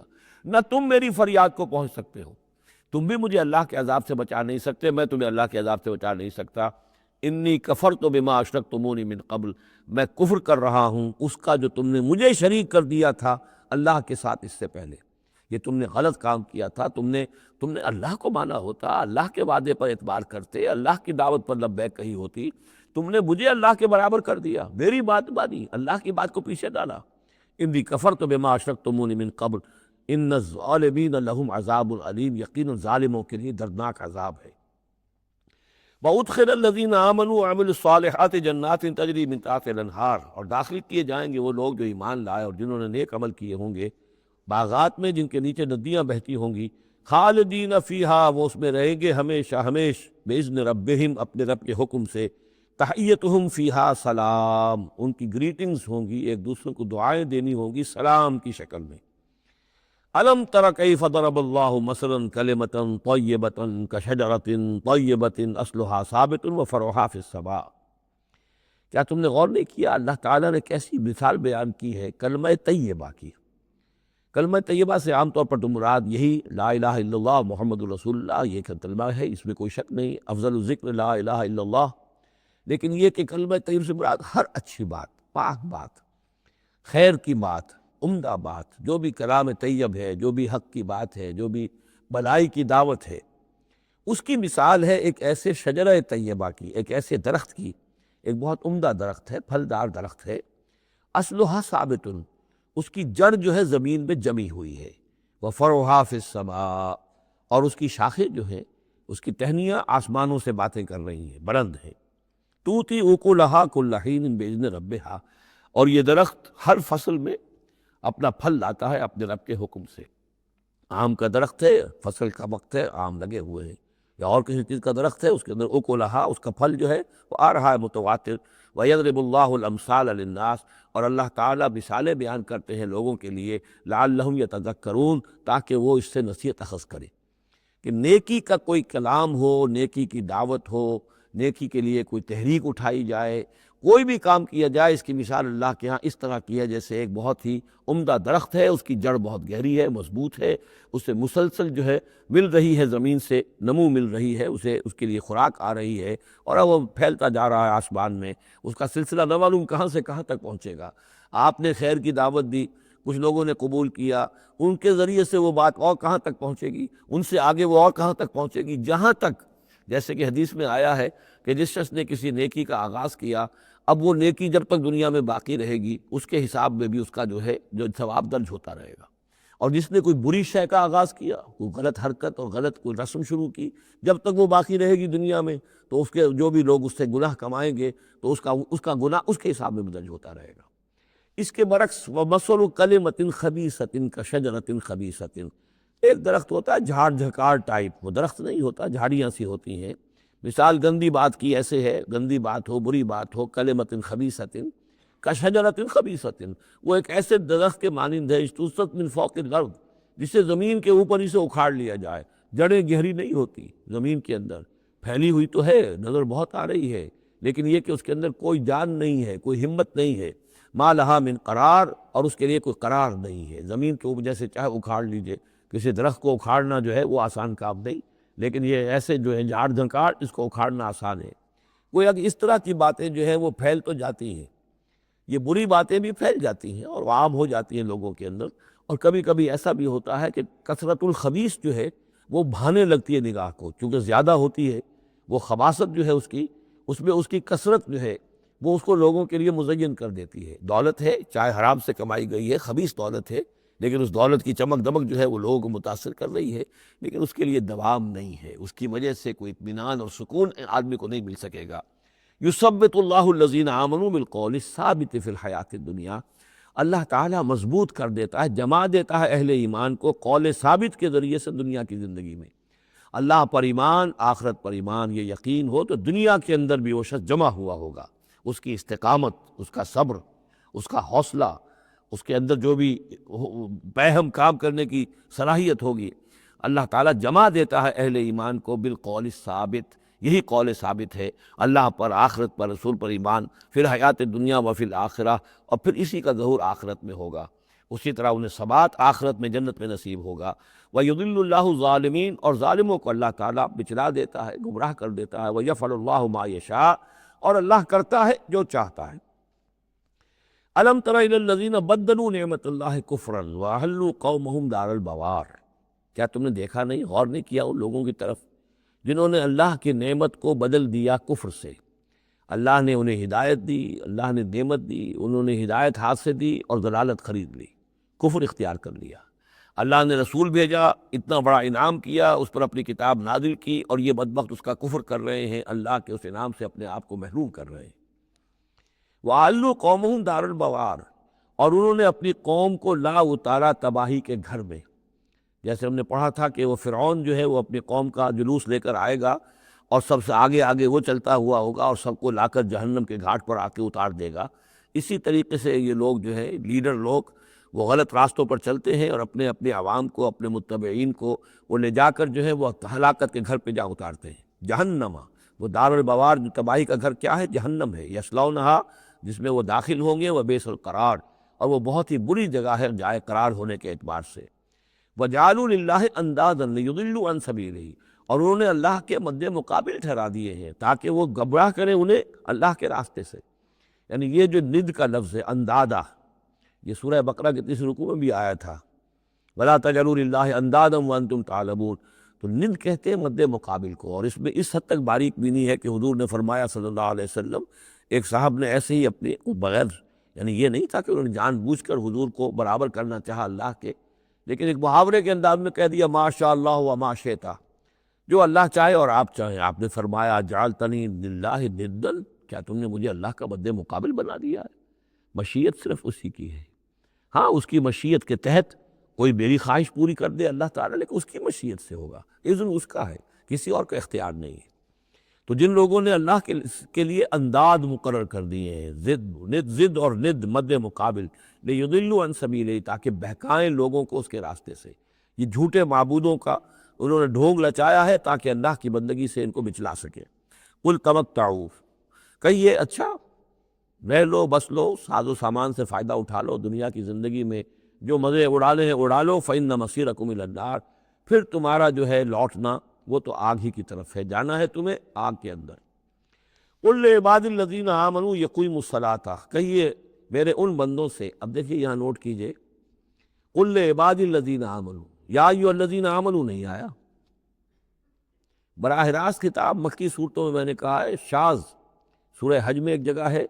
نہ تم میری فریاد کو پہنچ سکتے ہو، تم بھی مجھے اللہ کے عذاب سے بچا نہیں سکتے، میں تمہیں اللہ کے عذاب سے بچا نہیں سکتا، انی کفرت بما اشرکتمونی من قبل، میں کفر کر رہا ہوں اس کا جو تم نے مجھے شریک کر دیا تھا اللہ کے ساتھ اس سے پہلے، یہ تم نے غلط کام کیا تھا، تم نے اللہ کو مانا ہوتا، اللہ کے وعدے پر اعتبار کرتے، اللہ کی دعوت پر لبیک کہی ہوتی، تم نے مجھے اللہ کے برابر کر دیا، میری بات مانی، اللہ کی بات کو پیچھے ڈالا، انی کفرت بما اشرکتمونی من قبل ان الظالمین لہم عذاب علیم، یقیناً ظالموں کے لیے دردناک عذاب ہے، وَأُدْخِلَ الَّذِينَ آمَنُوا وَعَمِلُوا الصَّالِحَاتِ جَنَّاتٍ تَجْرِی مِن تحتہا الانہار، اور داخل کیے جائیں گے وہ لوگ جو ایمان لائے اور جنہوں نے نیک عمل کیے ہوں گے، باغات میں جن کے نیچے ندیاں بہتی ہوں گی، خالدین فیہا، وہ اس میں رہیں گے ہمیشہ ہمیش، بِإِذْنِ رَبِّهِمْ، اپنے رب کے حکم سے، تحیتہم فیہا سلام، ان کی گریٹنگز ہوں گی، ایک دوسرے کو دعائیں دینی ہوں گی سلام کی شکل میں۔ الم تر کیف ضرب اللہ مثلا کلمۃ طیبۃ کشجرۃ طیبۃ اصلھا ثابت وفرعھا فی السماء، کیا تم نے غور نہیں کیا اللہ تعالیٰ نے کیسی مثال بیان کی ہے کلمہ طیبہ کی؟ کلمہ طیبہ سے عام طور پر تو مراد یہی لا الہ الا اللہ محمد رسول اللہ، یہ کلمہ ہے، اس میں کوئی شک نہیں، افضل الذکر لا الہ الا اللہ، لیکن یہ کہ کلمہ طیب سے مراد ہر اچھی بات، پاک بات، خیر کی بات، عمدہ بات، جو بھی کلام طیب ہے، جو بھی حق کی بات ہے، جو بھی بھلائی کی دعوت ہے، اس کی مثال ہے ایک ایسے شجرہ طیبہ کی، ایک ایسے درخت کی، ایک بہت عمدہ درخت ہے، پھلدار درخت ہے، اصلھا ثابت، اس کی جڑ جو ہے زمین میں جمی ہوئی ہے، وفرعھا فی السماء، اور اس کی شاخیں جو ہیں، اس کی ٹہنیاں آسمانوں سے باتیں کر رہی ہیں، بلند ہیں، تؤتی اکلھا کل حین باذن ربھا، اور یہ درخت ہر فصل میں اپنا پھل لاتا ہے اپنے رب کے حکم سے، آم کا درخت ہے، فصل کا وقت ہے، آم لگے ہوئے ہیں، یا اور کسی چیز کا درخت ہے، اس کے اندر اکلھا، اس کا پھل جو ہے وہ آ رہا ہے متواتر، وَيَضْرِبُ اللَّهُ الْأَمْثَالَ لِلنَّاسِ، اور اللہ تعالیٰ مثالیں بیان کرتے ہیں لوگوں کے لیے، لعلہم یتذکرون، تاکہ وہ اس سے نصیحت اخذ کرے، کہ نیکی کا کوئی کلام ہو، نیکی کی دعوت ہو، نیکی کے لیے کوئی تحریک اٹھائی جائے، کوئی بھی کام کیا جائے، اس کی مثال اللہ کے ہاں اس طرح کی ہے جیسے ایک بہت ہی عمدہ درخت ہے، اس کی جڑ بہت گہری ہے، مضبوط ہے، اسے مسلسل جو ہے مل رہی ہے، زمین سے نمو مل رہی ہے، اسے اس کے لیے خوراک آ رہی ہے، اور اب وہ پھیلتا جا رہا ہے آسمان میں، اس کا سلسلہ نہ معلوم کہاں سے کہاں تک پہنچے گا۔ آپ نے خیر کی دعوت دی، کچھ لوگوں نے قبول کیا، ان کے ذریعے سے وہ بات اور کہاں تک پہنچے گی، ان سے آگے وہ اور کہاں تک پہنچے گی، جہاں تک، جیسے کہ حدیث میں آیا ہے کہ جس شخص نے کسی نیکی کا آغاز کیا، اب وہ نیکی جب تک دنیا میں باقی رہے گی، اس کے حساب میں بھی اس کا جو ہے جو ثواب درج ہوتا رہے گا، اور جس نے کوئی بری شے کا آغاز کیا، کوئی غلط حرکت اور غلط کوئی رسم شروع کی، جب تک وہ باقی رہے گی دنیا میں تو اس کے جو بھی لوگ اس سے گناہ کمائیں گے تو اس کا گناہ اس کے حساب میں درج ہوتا رہے گا۔ اس کے برعکس وَمَثَلُ كَلِمَةٍ خَبِيثَةٍ كَشَجَرَةٍ خَبِيثَةٍ، ایک درخت ہوتا ہے جھاڑ جھکار ٹائپ، وہ درخت نہیں ہوتا، جھاڑیاں سی ہوتی ہیں۔ مثال گندی بات کی ایسے ہے، گندی بات ہو، بری بات ہو، کلمۃ خبیثۃ کشجرۃ خبیثۃ، وہ ایک ایسے درخت کے مانند ہے اجتثت من فوق الارض، جسے زمین کے اوپر ہی سے اکھاڑ لیا جائے، جڑیں گہری نہیں ہوتی، زمین کے اندر پھیلی ہوئی تو ہے، نظر بہت آ رہی ہے، لیکن یہ کہ اس کے اندر کوئی جان نہیں ہے، کوئی ہمت نہیں ہے، ما لہا من قرار، اور اس کے لیے کوئی قرار نہیں ہے۔ زمین کے اوپر جیسے چاہے اکھاڑ لیجئے، کسی درخت کو اکھاڑنا جو ہے وہ آسان کام نہیں، لیکن یہ ایسے جو ہے جھاڑ جھنکاڑ، اس کو اکھاڑنا آسان ہے۔ گویا کہ اس طرح کی باتیں جو ہیں وہ پھیل تو جاتی ہیں، یہ بری باتیں بھی پھیل جاتی ہیں اور عام ہو جاتی ہیں لوگوں کے اندر، اور کبھی کبھی ایسا بھی ہوتا ہے کہ کثرت الخبیث جو ہے وہ بھانے لگتی ہے نگاہ کو، چونکہ زیادہ ہوتی ہے وہ خباثت جو ہے اس میں اس کی کثرت جو ہے وہ اس کو لوگوں کے لیے مزین کر دیتی ہے۔ دولت ہے، چاہے حرام سے کمائی گئی ہے، خبیث دولت ہے، لیکن اس دولت کی چمک دمک جو ہے وہ لوگوں کو متاثر کر رہی ہے، لیکن اس کے لیے دوام نہیں ہے، اس کی وجہ سے کوئی اطمینان اور سکون آدمی کو نہیں مل سکے گا۔ یثبت اللہ الذین آمنوا بالقول الثابت فی الحیات الدنیا، اللہ تعالیٰ مضبوط کر دیتا ہے، جما دیتا ہے اہل ایمان کو قول ثابت کے ذریعے سے دنیا کی زندگی میں۔ اللہ پر ایمان، آخرت پر ایمان، یہ یقین ہو تو دنیا کے اندر بھی وہ شخص جمع ہوا ہوگا، اس کی استقامت، اس کا صبر، اس کا حوصلہ، اس کے اندر جو بھی باہم کام کرنے کی صلاحیت ہوگی، اللہ تعالیٰ جمع دیتا ہے اہل ایمان کو بالقول ثابت، یہی قول ثابت ہے، اللہ پر، آخرت پر، رسول پر ایمان، پھر حیات دنیا و فی الآخرہ، اور پھر اسی کا ظہور آخرت میں ہوگا، اسی طرح انہیں ثبات آخرت میں جنت میں نصیب ہوگا۔ وَيُضِلُّ اللَّهُ الظَّالِمِينَ، اور ظالموں کو اللہ تعالیٰ بچلا دیتا ہے، گمراہ کر دیتا ہے۔ وَيَفْعَلُ اللَّهُ مَا يَشَاءُ، اور اللہ کرتا ہے جو چاہتا ہے۔ أَلَمْ تَرَ إِلَى الَّذِينَ بَدَّلُوا نِعْمَةَ اللَّهِ كُفْرًا وَأَحَلُّوا قَوْمَهُمْ دَارَ الْبَوَارِ، کیا تم نے دیکھا نہیں، غور نہیں کیا ان لوگوں کی طرف جنہوں نے اللہ کی نعمت کو بدل دیا کفر سے؟ اللہ نے انہیں ہدایت دی، اللہ نے نعمت دی، انہوں نے ہدایت ہاتھ سے دی اور ضلالت خرید لی، کفر اختیار کر لیا۔ اللہ نے رسول بھیجا، اتنا بڑا انعام کیا، اس پر اپنی کتاب نازل کی، اور یہ بدبخت اس کا کفر کر رہے ہیں، اللہ کے اس انعام سے اپنے آپ کو محروم کر رہے ہیں۔ وَأَحَلُّوا قَوْمَهُمْ دَارَ الْبَوَارِ، اور انہوں نے اپنی قوم کو لا اتارا تباہی کے گھر میں۔ جیسے ہم نے پڑھا تھا کہ وہ فرعون جو ہے وہ اپنی قوم کا جلوس لے کر آئے گا، اور سب سے آگے آگے وہ چلتا ہوا ہوگا، اور سب کو لا کر جہنم کے گھاٹ پر آ کے اتار دے گا۔ اسی طریقے سے یہ لوگ جو ہے لیڈر لوگ، وہ غلط راستوں پر چلتے ہیں اور اپنے اپنے عوام کو، اپنے متبعین کو وہ لے جا کر جو ہے وہ ہلاکت کے گھر پہ جا اتارتے ہیں۔ جہنم، وہ دار البوار، جو تباہی کا گھر کیا ہے؟ جہنم ہے، یصلونہا، جس میں وہ داخل ہوں گے، وبئس القرار، اور وہ بہت ہی بری جگہ ہے جائے قرار ہونے کے اعتبار سے۔ وَجَعَلُوا لِلَّهِ أَندَادًا لِيُضِلُّوا عَن سَبِيلِهِ، اور انہوں نے اللہ کے مد مقابل ٹھہرا دیے ہیں تاکہ وہ گمراہ کریں انہیں اللہ کے راستے سے۔ یعنی یہ جو ند کا لفظ ہے اندادا، یہ سورہ بقرہ کے تیسرے رکوع میں بھی آیا تھا، وَلَا تَجْعَلُوا لِلَّهِ أَندَادًا وَأَنْتُمْ تَعْلَمُونَ، تو ند کہتے ہیں مد مقابل کو، اور اس میں اس حد تک باریک بھی نہیں ہے کہ حضور نے فرمایا صلی اللہ علیہ وسلم، ایک صاحب نے ایسے ہی اپنے بغیر، یعنی یہ نہیں تھا کہ انہوں نے جان بوجھ کر حضور کو برابر کرنا چاہا اللہ کے، لیکن ایک محاورے کے انداز میں کہہ دیا ما شاء اللہ وما شئت، جو اللہ چاہے اور آپ چاہیں۔ آپ نے فرمایا جعلتنی للہ ندا، کیا تم نے مجھے اللہ کا مد مقابل بنا دیا ہے؟ مشیت صرف اسی کی ہے، ہاں اس کی مشیت کے تحت کوئی میری خواہش پوری کر دے اللہ تعالیٰ، لیکن اس کی مشیت سے ہوگا، اذن اس کا ہے، کسی اور کا اختیار نہیں ہے۔ تو جن لوگوں نے اللہ کے لیے انداد مقرر کر دیے ہیں، ضد اور ند مد مقابل، لیضلوا عن سبیلہ، تاکہ بہکائیں لوگوں کو اس کے راستے سے، یہ جھوٹے معبودوں کا انہوں نے ڈھونگ لچایا ہے تاکہ اللہ کی بندگی سے ان کو بچلا سکے۔ قل تمتعوا، کہیے اچھا رہ لو، بس لو، ساز و سامان سے فائدہ اٹھا لو، دنیا کی زندگی میں جو مزے اڑانے ہیں اڑا لو، فإن مصیرکم الی النار، پھر تمہارا جو ہے لوٹنا وہ تو آگ ہی کی طرف ہے، جانا ہے تمہیں آگ کے اندر۔ قل لعباد الذین آمنوا یقیموا الصلاۃ، کہیے میرے ان بندوں سے، اب دیکھیے یہاں نوٹ کیجئے، قل لعباد الذین آمنوا، یا ایھا الذین آمنوا نہیں آیا، براہ راست خطاب مکی صورتوں میں میں نے کہا ہے شاذ، سورہ حج میں ایک جگہ ہے،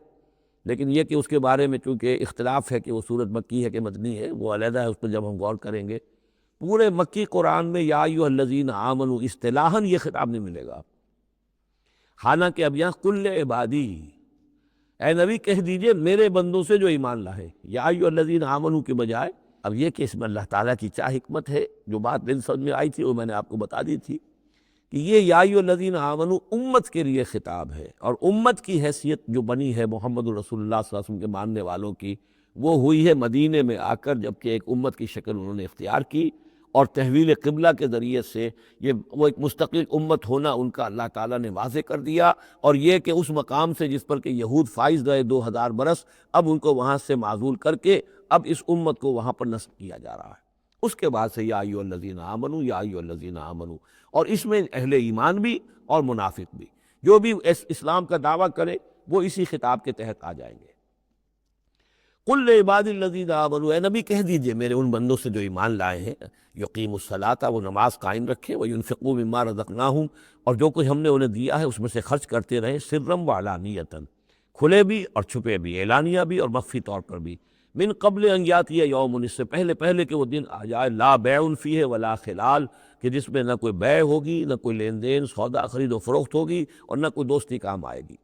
لیکن یہ کہ اس کے بارے میں چونکہ اختلاف ہے کہ وہ سورت مکی ہے کہ مدنی ہے، وہ علیحدہ ہے، اس پر جب ہم غور کریں گے۔ پورے مکی قرآن میں یا ایھا الذین آمنوا اصطلاحاً یہ خطاب نہیں ملے گا، حالانکہ اب یہاں کل عبادی، اے نبی کہہ دیجئے میرے بندوں سے جو ایمان لائے، یا ایھا الذین آمنوا کے بجائے اب یہ کہ اس میں اللہ تعالیٰ کی کیا حکمت ہے، جو بات دل سمجھ میں آئی تھی وہ میں نے آپ کو بتا دی تھی کہ یہ یا ایھا الذین آمنوا امت کے لیے خطاب ہے، اور امت کی حیثیت جو بنی ہے محمد رسول اللہ صلی اللہ علیہ وسلم کے ماننے والوں کی، وہ ہوئی ہے مدینے میں آ کر، جبکہ ایک امت کی شکل انہوں نے اختیار کی، اور تحویل قبلہ کے ذریعے سے یہ وہ ایک مستقل امت ہونا ان کا اللہ تعالیٰ نے واضح کر دیا، اور یہ کہ اس مقام سے جس پر کہ یہود فائز رہے 2000 برس، اب ان کو وہاں سے معزول کر کے اب اس امت کو وہاں پر نصب کیا جا رہا ہے۔ اس کے بعد سے یا ایھا الذین آمنوا، یا ایھا الذین آمنوا، اور اس میں اہل ایمان بھی اور منافق بھی، جو بھی اسلام کا دعویٰ کرے وہ اسی خطاب کے تحت آ جائیں گے۔ قل لعبادی الذین آمنوا، اے نبی کہہ دیجئے میرے ان بندوں سے جو ایمان لائے ہیں، یقیموا الصلاۃ، وہ نماز قائم رکھیں، وینفقوا مما رزقناہم، اور جو کچھ ہم نے انہیں دیا ہے اس میں سے خرچ کرتے رہیں، سرا وعلانیۃ، کھلے بھی اور چھپے بھی، اعلانیہ بھی اور مخفی طور پر بھی، من قبل ان یاتی یوم، اس سے پہلے کہ وہ دن آ جائے، لا بیع فیہ ولا خلال، کہ جس میں نہ کوئی بیع ہوگی، نہ کوئی لین دین سودا خرید و فروخت ہوگی، اور نہ کوئی دوستی کام آئے گی۔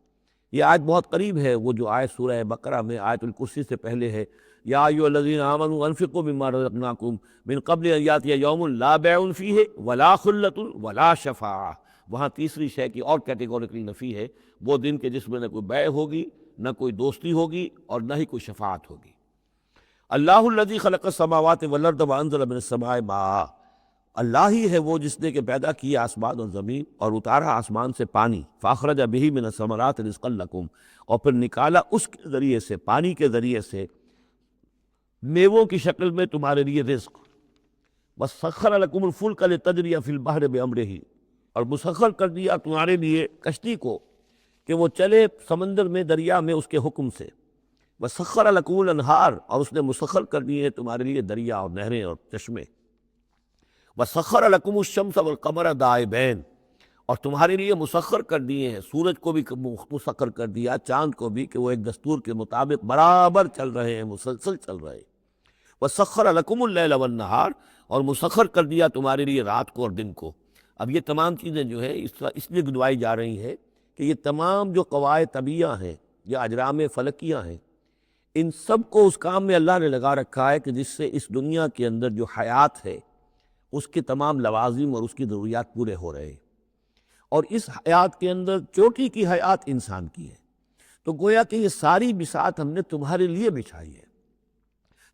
یہ آیت بہت قریب ہے وہ جو آیت سورہ بقرہ میں آیت الکرسی سے پہلے ہے، یا ایھا الذین آمنوا انفقوا مما رزقناکم من قبل ان یاتی یوم لا بیع فیہ ولا خلۃ ولا شفاعہ، وہاں تیسری شے کی اور کیٹیگوریکلی نفی ہے، وہ دن کے جس میں نہ کوئی بیع ہوگی، نہ کوئی دوستی ہوگی، اور نہ ہی کوئی شفاعت ہوگی۔ اللہ الذی خلق السماوات والارض وانزل من السماء ماء، اللہ ہی ہے وہ جس نے کہ پیدا کیا آسمان اور زمین اور اتارا آسمان سے پانی، فاخرج بہ من الثمرات رزقا لکم، اور پھر نکالا اس کے ذریعے سے، پانی کے ذریعے سے، میووں کی شکل میں تمہارے لیے رزق، وسخر لکم الفلک لتجری فی البحر بامرہ، اور مسخر کر دیا تمہارے لیے کشتی کو کہ وہ چلے سمندر میں، دریا میں اس کے حکم سے، وسخر لکم الانہار، اور اس نے مسخر کر دیے تمہارے لیے دریا اور نہریں اور چشمے، وسخر لکم الشمس والقمر دائبین، اور تمہارے لیے مسخر کر دیے ہیں، سورج کو بھی مسخر کر دیا، چاند کو بھی، کہ وہ ایک دستور کے مطابق برابر چل رہے ہیں، مسلسل چل رہے ہیں۔ وسخر لکم اللیل والنہار، اور مسخر کر دیا تمہارے لیے رات کو اور دن کو۔ اب یہ تمام چیزیں جو ہے اس لیے گنوائی جا رہی ہیں کہ یہ تمام جو قواعد طبیعہ ہیں یا اجرام فلکیہ ہیں، ان سب کو اس کام میں اللہ نے لگا رکھا ہے کہ جس سے اس دنیا کے اندر جو حیات ہے اس کے تمام لوازم اور اس کی ضروریات پورے ہو رہے ہیں، اور اس حیات کے اندر چوٹی کی حیات انسان کی ہے، تو گویا کہ یہ ساری بساط ہم نے تمہارے لیے بچھائی ہے۔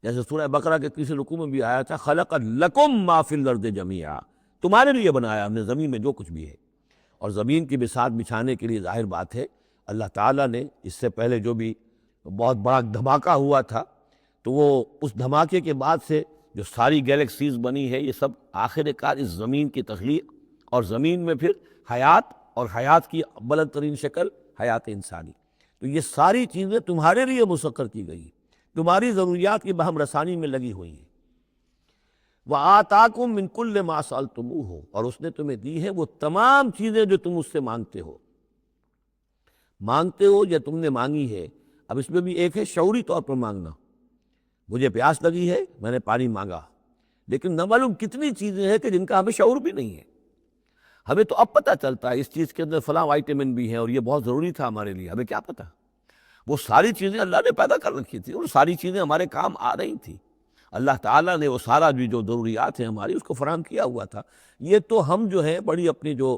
جیسے سورہ بقرہ کے تیسرے رکوع میں بھی آیا تھا، خلق لکم ما فی الارض جمیعا، تمہارے لیے بنایا ہم نے زمین میں جو کچھ بھی ہے، اور زمین کی بساط بچھانے کے لیے ظاہر بات ہے اللہ تعالیٰ نے اس سے پہلے جو بھی بہت بڑا دھماکہ ہوا تھا، تو وہ اس دھماکے کے بعد سے جو ساری گیلیکسیز بنی ہے، یہ سب آخر کار اس زمین کی تخلیق، اور زمین میں پھر حیات، اور حیات کی بلند ترین شکل حیات انسانی، تو یہ ساری چیزیں تمہارے لیے مسخر کی گئی، تمہاری ضروریات کی بہم رسانی میں لگی ہوئی ہیں۔ وَآتَاكُم مِّن كُلِّ مَا سَأَلْتُمُوهُ، اور اس نے تمہیں دی ہے وہ تمام چیزیں جو تم اس سے مانگتے ہو یا تم نے مانگی ہے۔ اب اس میں بھی ایک ہے شعوری طور پر مانگنا، مجھے پیاس لگی ہے میں نے پانی مانگا، لیکن نہ معلوم کتنی چیزیں ہیں کہ جن کا ہمیں شعور بھی نہیں ہے، ہمیں تو اب پتہ چلتا ہے اس چیز کے اندر فلاں وائٹامن بھی ہیں اور یہ بہت ضروری تھا ہمارے لیے، ہمیں کیا پتہ، وہ ساری چیزیں اللہ نے پیدا کر رکھی تھی اور ساری چیزیں ہمارے کام آ رہی تھیں، اللہ تعالیٰ نے وہ سارا بھی جو ضروریات ہیں ہماری اس کو فراہم کیا ہوا تھا۔ یہ تو ہم جو ہیں بڑی اپنی جو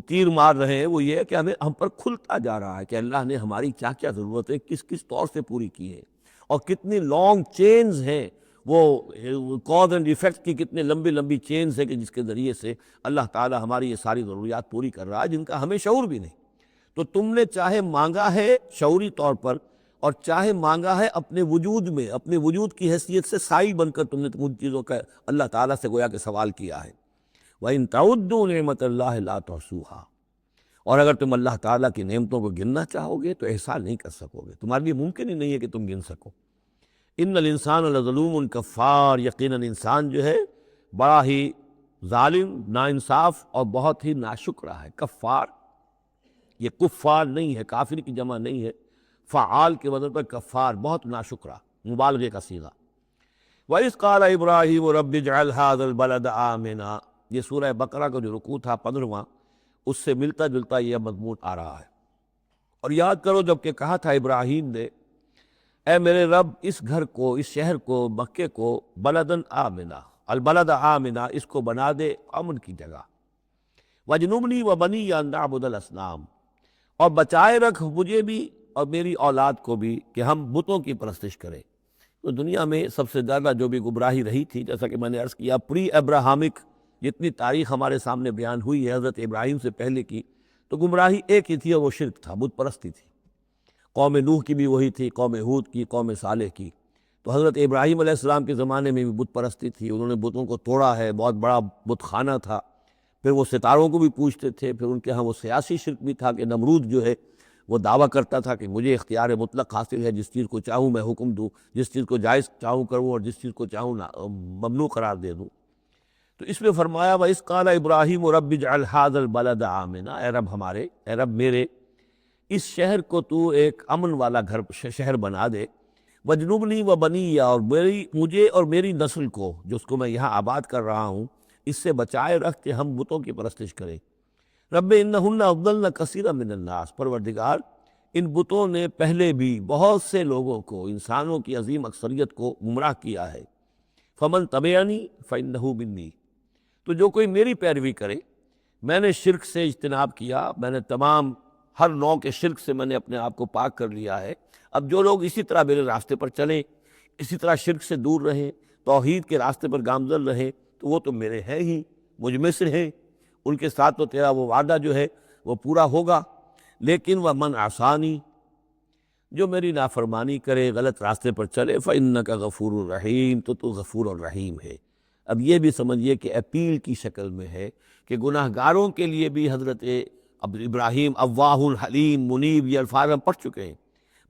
تیر مار رہے ہیں وہ یہ ہے کہ ہم پر کھلتا جا رہا ہے کہ اللہ نے ہماری کیا کیا ضرورتیں کس کس طور سے پوری کی ہیں، اور کتنی لانگ چینز ہیں، وہ کاز اینڈ ایفیکٹ کی کتنے لمبی لمبی چینز ہیں کہ جس کے ذریعے سے اللہ تعالیٰ ہماری یہ ساری ضروریات پوری کر رہا ہے جن کا ہمیں شعور بھی نہیں۔ تو تم نے چاہے مانگا ہے شعوری طور پر، اور چاہے مانگا ہے اپنے وجود میں، اپنے وجود کی حیثیت سے سائل بن کر تم نے ان چیزوں کا اللہ تعالیٰ سے گویا کہ سوال کیا ہے۔ وَإِن تَعُدُّوا نِعْمَتَ اللَّهِ لَا تُحْصُوهَا، اور اگر تم اللہ تعالیٰ کی نعمتوں کو گننا چاہو گے تو احصاء نہیں کر سکو گے، تمہارے لیے ممکن ہی نہیں ہے کہ تم گن سکو۔ ان الانسان لظلوم کفار، یقیناً انسان جو ہے بڑا ہی ظالم، ناانصاف اور بہت ہی ناشکرا ہے۔ کفار، یہ کفار نہیں ہے، کافر کی جمع نہیں ہے، فعال کے وزن پر کفار، بہت ناشکرا، مبالغے کا صیغہ۔ وَإِذْ قَالَ إِبْرَاهِيمُ رَبِّ اجْعَلْ هَٰذَا الْبَلَدَ آمِنًا، یہ سورہ بقرہ کا جو رکوع تھا 15واں، اس سے ملتا جلتا یہ مضمون آ رہا ہے۔ اور یاد کرو جب کہ کہا تھا ابراہیم نے، اے میرے رب اس گھر کو، اس شہر کو، مکے کو بلدن آمنا، البلد آمنا، اس کو بنا دے امن کی جگہ، وجنبنی وبنی ان نعبد الاصنام، اور بچائے رکھ مجھے بھی اور میری اولاد کو بھی کہ ہم بتوں کی پرستش کریں۔ تو دنیا میں سب سے زیادہ جو بھی گمراہی رہی تھی، جیسا کہ میں نے عرض کیا، پری ابراہمک جتنی تاریخ ہمارے سامنے بیان ہوئی ہے حضرت ابراہیم سے پہلے کی، تو گمراہی ایک ہی تھی اور وہ شرک تھا، بت پرستی تھی۔ قوم نوح کی بھی وہی تھی، قوم ہود کی، قوم صالح کی۔ تو حضرت ابراہیم علیہ السلام کے زمانے میں بھی بت پرستی تھی، انہوں نے بتوں کو توڑا ہے، بہت بڑا بت خانہ تھا۔ پھر وہ ستاروں کو بھی پوجتے تھے، پھر ان کے ہاں وہ سیاسی شرک بھی تھا کہ نمرود جو ہے وہ دعویٰ کرتا تھا کہ مجھے اختیار مطلق حاصل ہے، جس چیز کو چاہوں میں حکم دوں، جس چیز کو جائز چاہوں کروں اور جس چیز کو چاہوں ممنوع قرار دے دوں۔ تو اس میں فرمایا وَإِذْ قَالَ إِبْرَاهِيمُ رَبِّ اجْعَلْ هَٰذَا الْبَلَدَ آمِنًا، اے رب ہمارے، اے رب میرے، اس شہر کو تو ایک امن والا گھر شہر بنا دے، وجنبنی و بنی، اور مجھے اور میری نسل کو، جس کو میں یہاں آباد کر رہا ہوں، اس سے بچائے رکھ کہ ہم بتوں کی پرستش کریں۔ رب انہن اضللن کثیرا من الناس، پروردگار ان بتوں نے پہلے بھی بہت سے لوگوں کو، انسانوں کی عظیم اکثریت کو گمراہ کیا ہے۔ فمن تبعنی فانہ منی، تو جو کوئی میری پیروی کرے، میں نے شرک سے اجتناب کیا، میں نے تمام ہر نوع کے شرک سے میں نے اپنے آپ کو پاک کر لیا ہے۔ اب جو لوگ اسی طرح میرے راستے پر چلیں، اسی طرح شرک سے دور رہیں، توحید کے راستے پر گامزن رہیں، تو وہ تو میرے ہیں ہی، مجھ میں سے ہیں، ان کے ساتھ تو تیرا وہ وعدہ جو ہے وہ پورا ہوگا۔ لیکن وَمَنْ عَصَانِی، جو میری نافرمانی کرے، غلط راستے پر چلے، فَإِنَّكَ غَفُورٌ رَحِيمٌ، تو غفور الرحیم ہے۔ اب یہ بھی سمجھیے کہ اپیل کی شکل میں ہے کہ گناہ گاروں کے لیے بھی حضرت ابراہیم اواہ حلیم منیب، یہ الفاظ ہم پڑھ چکے ہیں،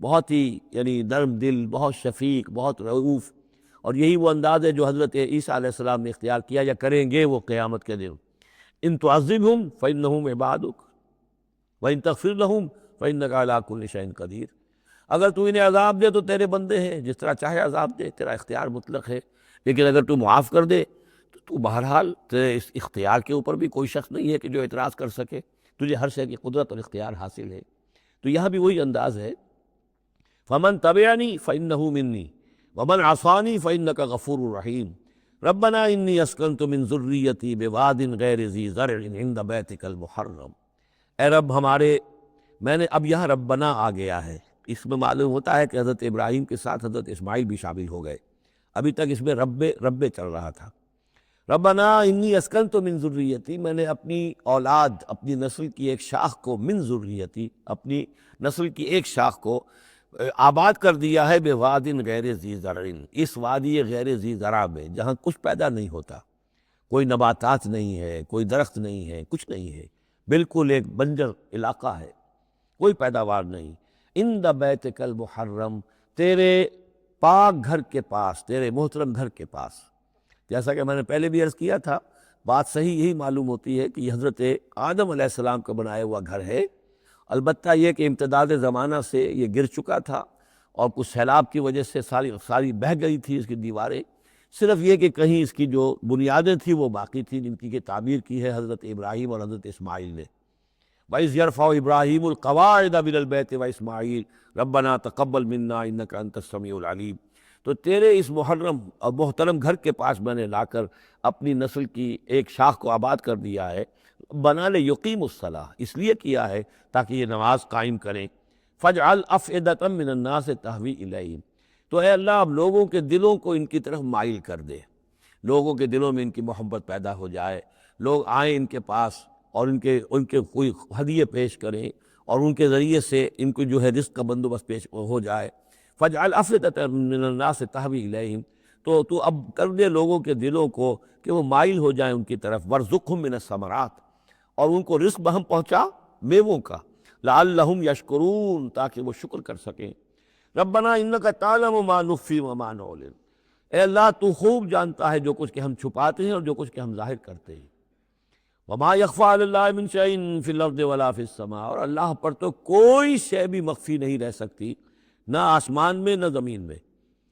بہت ہی یعنی نرم دل، بہت شفیق، بہت رعوف، اور یہی وہ انداز ہے جو حضرت عیسیٰ علیہ السلام نے اختیار کیا یا کریں گے وہ قیامت کے دن۔ ان تعذبہم فإنہم عبادک وإن تغفر لہم فإنک علی کل شیء قدیر، اگر تو انہیں عذاب دے تو تیرے بندے ہیں، جس طرح چاہے عذاب دے، تیرا اختیار مطلق ہے، لیکن اگر تو معاف کر دے تو بہرحال تیرے اس اختیار کے اوپر بھی کوئی شخص نہیں ہے کہ جو اعتراض کر سکے، تجھے ہر شے کی قدرت اور اختیار حاصل ہے۔ تو یہاں بھی وہی انداز ہے، فمن تبعنی فإنہ منی ومن عصانی فإنک غفور رحیم، ربنا انی اسکنت من ذریتی بواد غیر ذی زرع عند بیتک المحرم، اے رب ہمارے، میں نے اب یہاں ربنا آ گیا ہے، اس میں معلوم ہوتا ہے کہ حضرت ابراہیم کے ساتھ حضرت اسماعیل بھی شامل ہو گئے، ابھی تک اس میں رب چل رہا تھا۔ ربنا انی اسکنت من ذریتی، میں نے اپنی اولاد، اپنی نسل کی ایک شاخ کو، من ذریتی، اپنی نسل کی ایک شاخ کو آباد کر دیا ہے، بواد غیر ذی زرع، اس وادی غیر ذی زرع میں، جہاں کچھ پیدا نہیں ہوتا، کوئی نباتات نہیں ہے، کوئی درخت نہیں ہے، کچھ نہیں ہے، بالکل ایک بنجر علاقہ ہے، کوئی پیداوار نہیں، عند بیتک المحرم، تیرے پاک گھر کے پاس، تیرے محترم گھر کے پاس۔ جیسا کہ میں نے پہلے بھی عرض کیا تھا، بات صحیح یہی معلوم ہوتی ہے کہ یہ حضرت آدم علیہ السلام کا بنایا ہوا گھر ہے، البتہ یہ کہ امتداد زمانہ سے یہ گر چکا تھا اور کچھ سیلاب کی وجہ سے ساری بہہ گئی تھی اس کی دیواریں، صرف یہ کہ کہیں اس کی جو بنیادیں تھیں وہ باقی تھیں، جن کی تعمیر کی ہے حضرت ابراہیم اور حضرت اسماعیل نے۔ وَإِذْ يَرْفَعُ إِبْرَاهِيمُ الْقَوَاعِدَ مِنَ الْبَيْتِ وَإِسْمَاعِيلُ رَبَّنَا تَقَبَّلْ مِنَّا إِنَّكَ أَنْتَ السَّمِيعُ الْعَلِيمُ، تو تیرے اس محرم اور محترم گھر کے پاس میں نے لا کر اپنی نسل کی ایک شاخ کو آباد کر دیا ہے، بنا لے یقیم الصلاۃ، اس لیے کیا ہے تاکہ یہ نماز قائم کریں۔ فَاجْعَلْ أَفْئِدَةً مِّنَ النَّاسِ تَهْوِي إِلَيْهِمْ، تو اے اللہ اب لوگوں کے دلوں کو ان کی طرف مائل کر دے، لوگوں کے دلوں میں ان کی محبت پیدا ہو جائے، لوگ آئیں ان کے پاس اور ان کے کوئی ہدیے پیش کریں اور ان کے ذریعے سے ان کو جو ہے رزق کا بندوبست پیش ہو جائے۔ فَاجْعَلْ أَفْئِدَةً مِّنَ النَّاسِ تَهْوِي إِلَيْهِمْ، تو اب کر دے لوگوں کے دلوں کو کہ وہ مائل ہو جائیں ان کی طرف، وَارْزُقْهُم مِّنَ الثَّمَرَاتِ، اور ان کو رزق بہم پہنچا میووں کا، لَعَلَّهُمْ يَشْكُرُونَ، تاکہ وہ شکر کر سکیں۔ ربنا انک تعلم ما نخفی وما نعلن، اے اللہ تو خوب جانتا ہے جو کچھ کہ ہم چھپاتے ہیں اور جو کچھ کہ ہم ظاہر کرتے ہیں۔ وما یخفی علی اللہ من شیء فی الارض ولا فی السماء، اور اللہ پر تو کوئی شے بھی مخفی نہیں رہ سکتی، نہ آسمان میں نہ زمین میں۔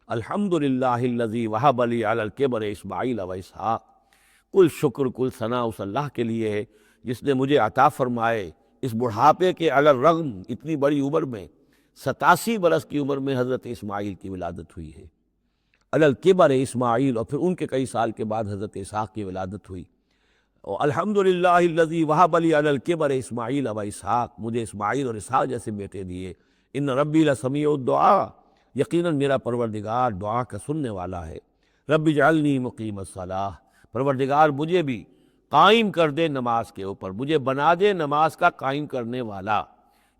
الحمدللہ الذی وہب لی علی الکبر اسماعیل و اسحاق، کل شکر کل ثنا اس اللہ کے لیے ہے جس نے مجھے عطا فرمائے اس بڑھاپے کے علی الرغم، اتنی بڑی عمر میں 87 برس کی عمر میں حضرت اسماعیل کی ولادت ہوئی ہے۔ علی الکبر اسماعیل، اور پھر ان کے کئی سال کے بعد حضرت اسحاق کی ولادت ہوئی۔ اور الحمدللہ الذی وہب لی علی الکبر اسماعیل و اسحاق، مجھے اسماعیل اور اسحاق جیسے بیٹے دیے۔ ان ربی لسمیع الدعاء، یقیناً میرا پروردگار دعا کا سننے والا ہے۔ رب اجعلنی مقیم الصلاۃ، پروردگار مجھے بھی قائم کر دے نماز کے اوپر، مجھے بنا دے نماز کا قائم کرنے والا،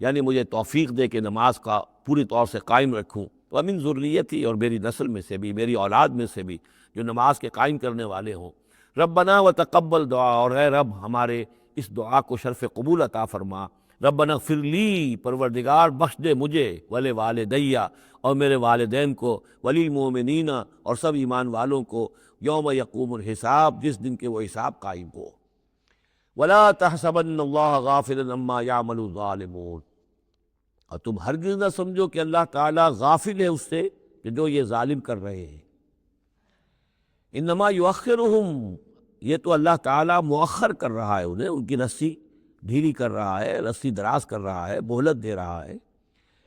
یعنی مجھے توفیق دے کہ نماز کا پوری طور سے قائم رکھوں۔ ومن ذریتی، اور میری نسل میں سے بھی، میری اولاد میں سے بھی جو نماز کے قائم کرنے والے ہوں۔ ربنا وتقبل دعا، اور اے رب ہمارے اس دعا کو شرف قبول عطا فرما۔ ربنا اغفر لی، پروردگار بخش دے مجھے، ولوالدیّ، اور میرے والدین کو، وللمؤمنین، اور سب ایمان والوں کو، یوم یقوم الحساب، جس دن کے وہ حساب قائم ہو۔ ولا تحسبن اللہ غافلا عما یعمل الظالمون، اور تم ہرگز نہ سمجھو کہ اللہ تعالیٰ غافل ہے اس سے کہ جو یہ ظالم کر رہے ہیں۔ انما یؤخرہم، یہ تو اللہ تعالیٰ مؤخر کر رہا ہے انہیں، ان کی رسی ڈھیلی کر رہا ہے، رسی دراز کر رہا ہے، مہلت دے رہا ہے۔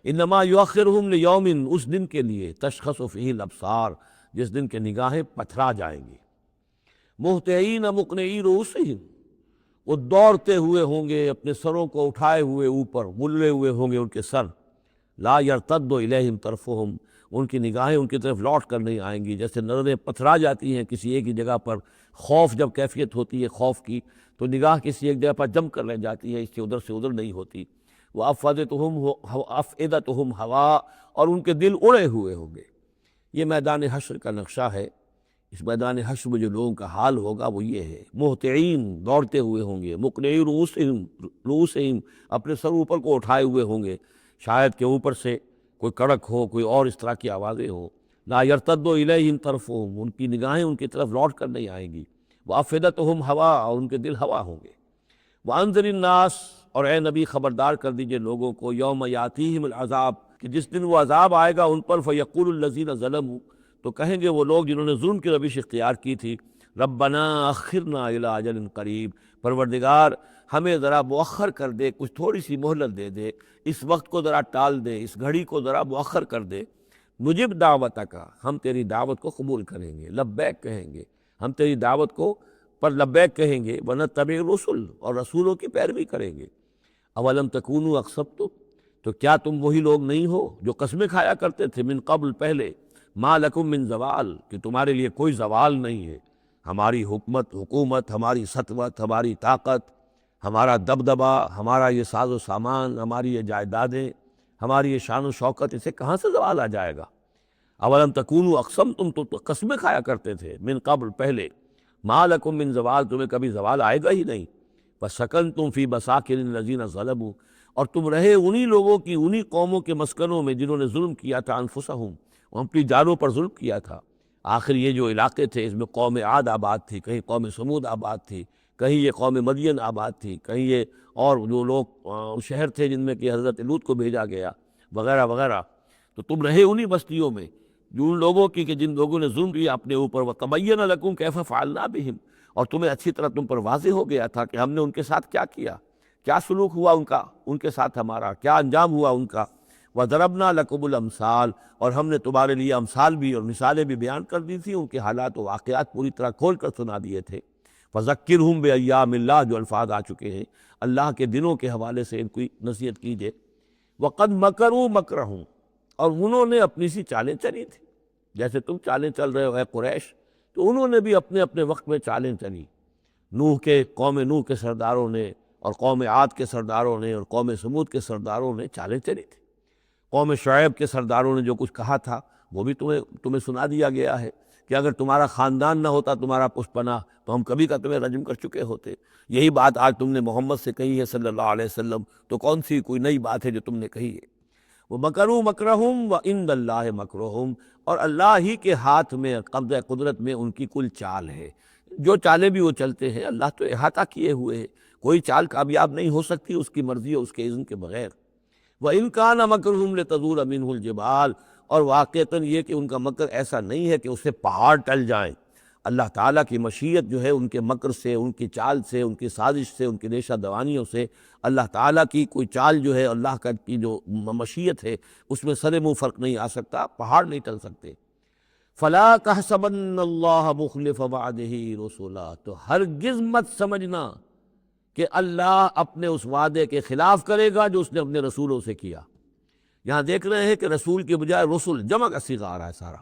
انما یؤخرہم لیوم، اس دن کے لیے تشخص فیہ الابصار، جس دن کے نگاہیں پتھرا جائیں گی۔ مہطعین مقنعی رؤوسہم، وہ دوڑتے ہوئے ہوں گے، اپنے سروں کو اٹھائے ہوئے اوپر، ملے ہوئے ہوں گے ان کے سر۔ لا یرتد الیہم طرفہم، ان کی نگاہیں ان کی طرف لوٹ کر نہیں آئیں گی، جیسے نظریں پتھرا جاتی ہیں کسی ایک ہی جگہ پر۔ خوف جب کیفیت ہوتی ہے خوف کی، تو نگاہ کسی ایک جگہ پر جم کر رہ جاتی ہے، اس سے ادھر نہیں ہوتی۔ وَأَفْئِدَتُهُمْ ہوا، اور ان کے دل اڑے ہوئے ہوں گے۔ یہ میدان حشر کا نقشہ ہے۔ اس میدان حشر میں جو لوگوں کا حال ہوگا وہ یہ ہے، مہطعین، دوڑتے ہوئے ہوں گے، مقنعی رؤوسہم، اپنے سر اوپر کو اٹھائے ہوئے ہوں گے، شاید کہ اوپر سے کوئی کڑک ہو، کوئی اور اس طرح کی آوازیں ہوں۔ لا یرتد الیہم طرفہم، ان کی نگاہیں ان کی طرف لوٹ کر نہیں آئیں گی۔ وافئدتہم ہوا، اور ان کے دل ہوا ہوں گے۔ وانذر الناس، اور اے نبی خبردار کر دیجئے لوگوں کو، یوم یاتیہم العذاب، کہ جس دن وہ عذاب آئے گا ان پر، فیقول الذین ظلموا، تو کہیں گے وہ لوگ جنہوں نے ظلم کی روش اختیار کی تھی، ربنا اخرنا الی اجل قریب، پروردگار ہمیں ذرا مؤخر کر دے، کچھ تھوڑی سی مہلت دے دے، اس وقت کو ذرا ٹال دے، اس گھڑی کو ذرا مؤخر کر دے۔ نجب دعوتک، ہم تیری دعوت کو قبول کریں گے، لبیک کہیں گے، ہم تیری دعوت کو پر لبیک کہیں گے، ونتبع الرسل، اور رسولوں کی پیروی کریں گے۔ اولم تکونوا اقسمتم، تو کیا تم وہی لوگ نہیں ہو جو قسمیں کھایا کرتے تھے، من قبل، پہلے، ما لکم من زوال، کہ تمہارے لیے کوئی زوال نہیں ہے، ہماری حکومت، ہماری سطوت، ہماری طاقت، ہمارا دبدبا، ہمارا یہ ساز و سامان، ہماری یہ جائیدادیں، ہماری یہ شان و شوکت، اسے کہاں سے زوال آ جائے گا؟ اولم تکونوا اقسمتم، تو قسمیں کھایا کرتے تھے، من قبل، پہلے، ما لکم من زوال، تمہیں کبھی زوال آئے گا ہی نہیں۔ وسکنتم فی مساکن الذین ظلموا، اور تم رہے انہی لوگوں کی، انہی قوموں کے مسکنوں میں جنہوں نے ظلم کیا تھا، انفسہم، وہ اپنی جانوں پر ظلم کیا تھا۔ آخر یہ جو علاقے تھے، اس میں قوم عاد آباد تھی، کہیں قوم سمود آباد تھی، کہیں یہ قوم مدین آباد تھی، کہیں یہ اور جو لوگ شہر تھے جن میں کہ حضرت لوط کو بھیجا گیا، وغیرہ وغیرہ۔ تو تم رہے انہی بستیوں میں جو ان لوگوں کی کہ جن لوگوں نے ظلم کیا اپنے اوپر، وَتَبَيَّنَ لَكُمْ كَيْفَ فَعَلْنَا بِهِمْ، اور تمہیں اچھی طرح تم پر واضح ہو گیا تھا کہ ہم نے ان کے ساتھ کیا کیا، کیا سلوک ہوا ان کا، ان کے ساتھ ہمارا کیا انجام ہوا ان کا۔ وَضَرَبْنَا لَكُمُ الْأَمْثَالَ، اور ہم نے تمہارے لیے امثال بھی اور مثالیں بھی بیان کر دی تھی، ان کے حالات و واقعات پوری طرح کھول کر سنا دیے تھے۔ فَذَكِّرْهُمْ بِأَيَّامِ اللَّهِ، جو الفاظ آ چکے ہیں اللہ کے دنوں کے حوالے سے ان کی نصیحت کیجئے۔ وَقَدْ مَكَرُوا مَكْرَهُمْ، اور انہوں نے اپنی سی چالیں چلی تھی، جیسے تم چالیں چل رہے ہو اے قریش، تو انہوں نے بھی اپنے اپنے وقت میں چالیں چلی۔ قوم نوح کے سرداروں نے، اور قوم عاد کے سرداروں نے، اور قوم سمود کے سرداروں نے چالیں چلی تھی۔ قوم شعیب کے سرداروں نے جو کچھ کہا تھا وہ بھی تمہیں سنا دیا گیا ہے کہ اگر تمہارا خاندان نہ ہوتا، تمہارا پشپنا، تو ہم کبھی کا تمہیں رجم کر چکے ہوتے۔ یہی بات آج تم نے محمد سے کہی ہے صلی اللہ علیہ وسلم، تو کون سی کوئی نئی بات ہے جو تم نے کہی ہے؟ وہ مکروا مکرہم وعند اللہ مکرہم، اور اللہ ہی کے ہاتھ میں، قبضہ قدرت میں ان کی کل چال ہے۔ جو چالیں بھی وہ چلتے ہیں اللہ تو احاطہ کیے ہوئے ہے، کوئی چال کامیاب نہیں ہو سکتی اس کی مرضی اور اس کے اذن کے بغیر۔ وَإِنْ كَانَ مَكْرُهُمْ لِتَزُولَ مِنْهُ الْجِبَالُ، اور واقعتاً یہ کہ ان کا مکر ایسا نہیں ہے کہ اس سے پہاڑ ٹل جائیں۔ اللہ تعالیٰ کی مشیت جو ہے ان کے مکر سے، ان کی چال سے، ان کی سازش سے، ان کی نیشہ دوانیوں سے، اللہ تعالیٰ کی کوئی چال جو ہے، اللہ کی جو مشیت ہے اس میں سر منہ فرق نہیں آ سکتا، پہاڑ نہیں ٹل سکتے۔ فَلَا تَحْسَبَنَّ اللَّهَ مُخْلِفَ وَعْدِهِ رُسُلَهُ، تو ہرگز مت سمجھنا کہ اللہ اپنے اس وعدے کے خلاف کرے گا جو اس نے اپنے رسولوں سے کیا۔ یہاں دیکھ رہے ہیں کہ رسول کے بجائے رسول جمع کا صیغہ آ رہا ہے سارا،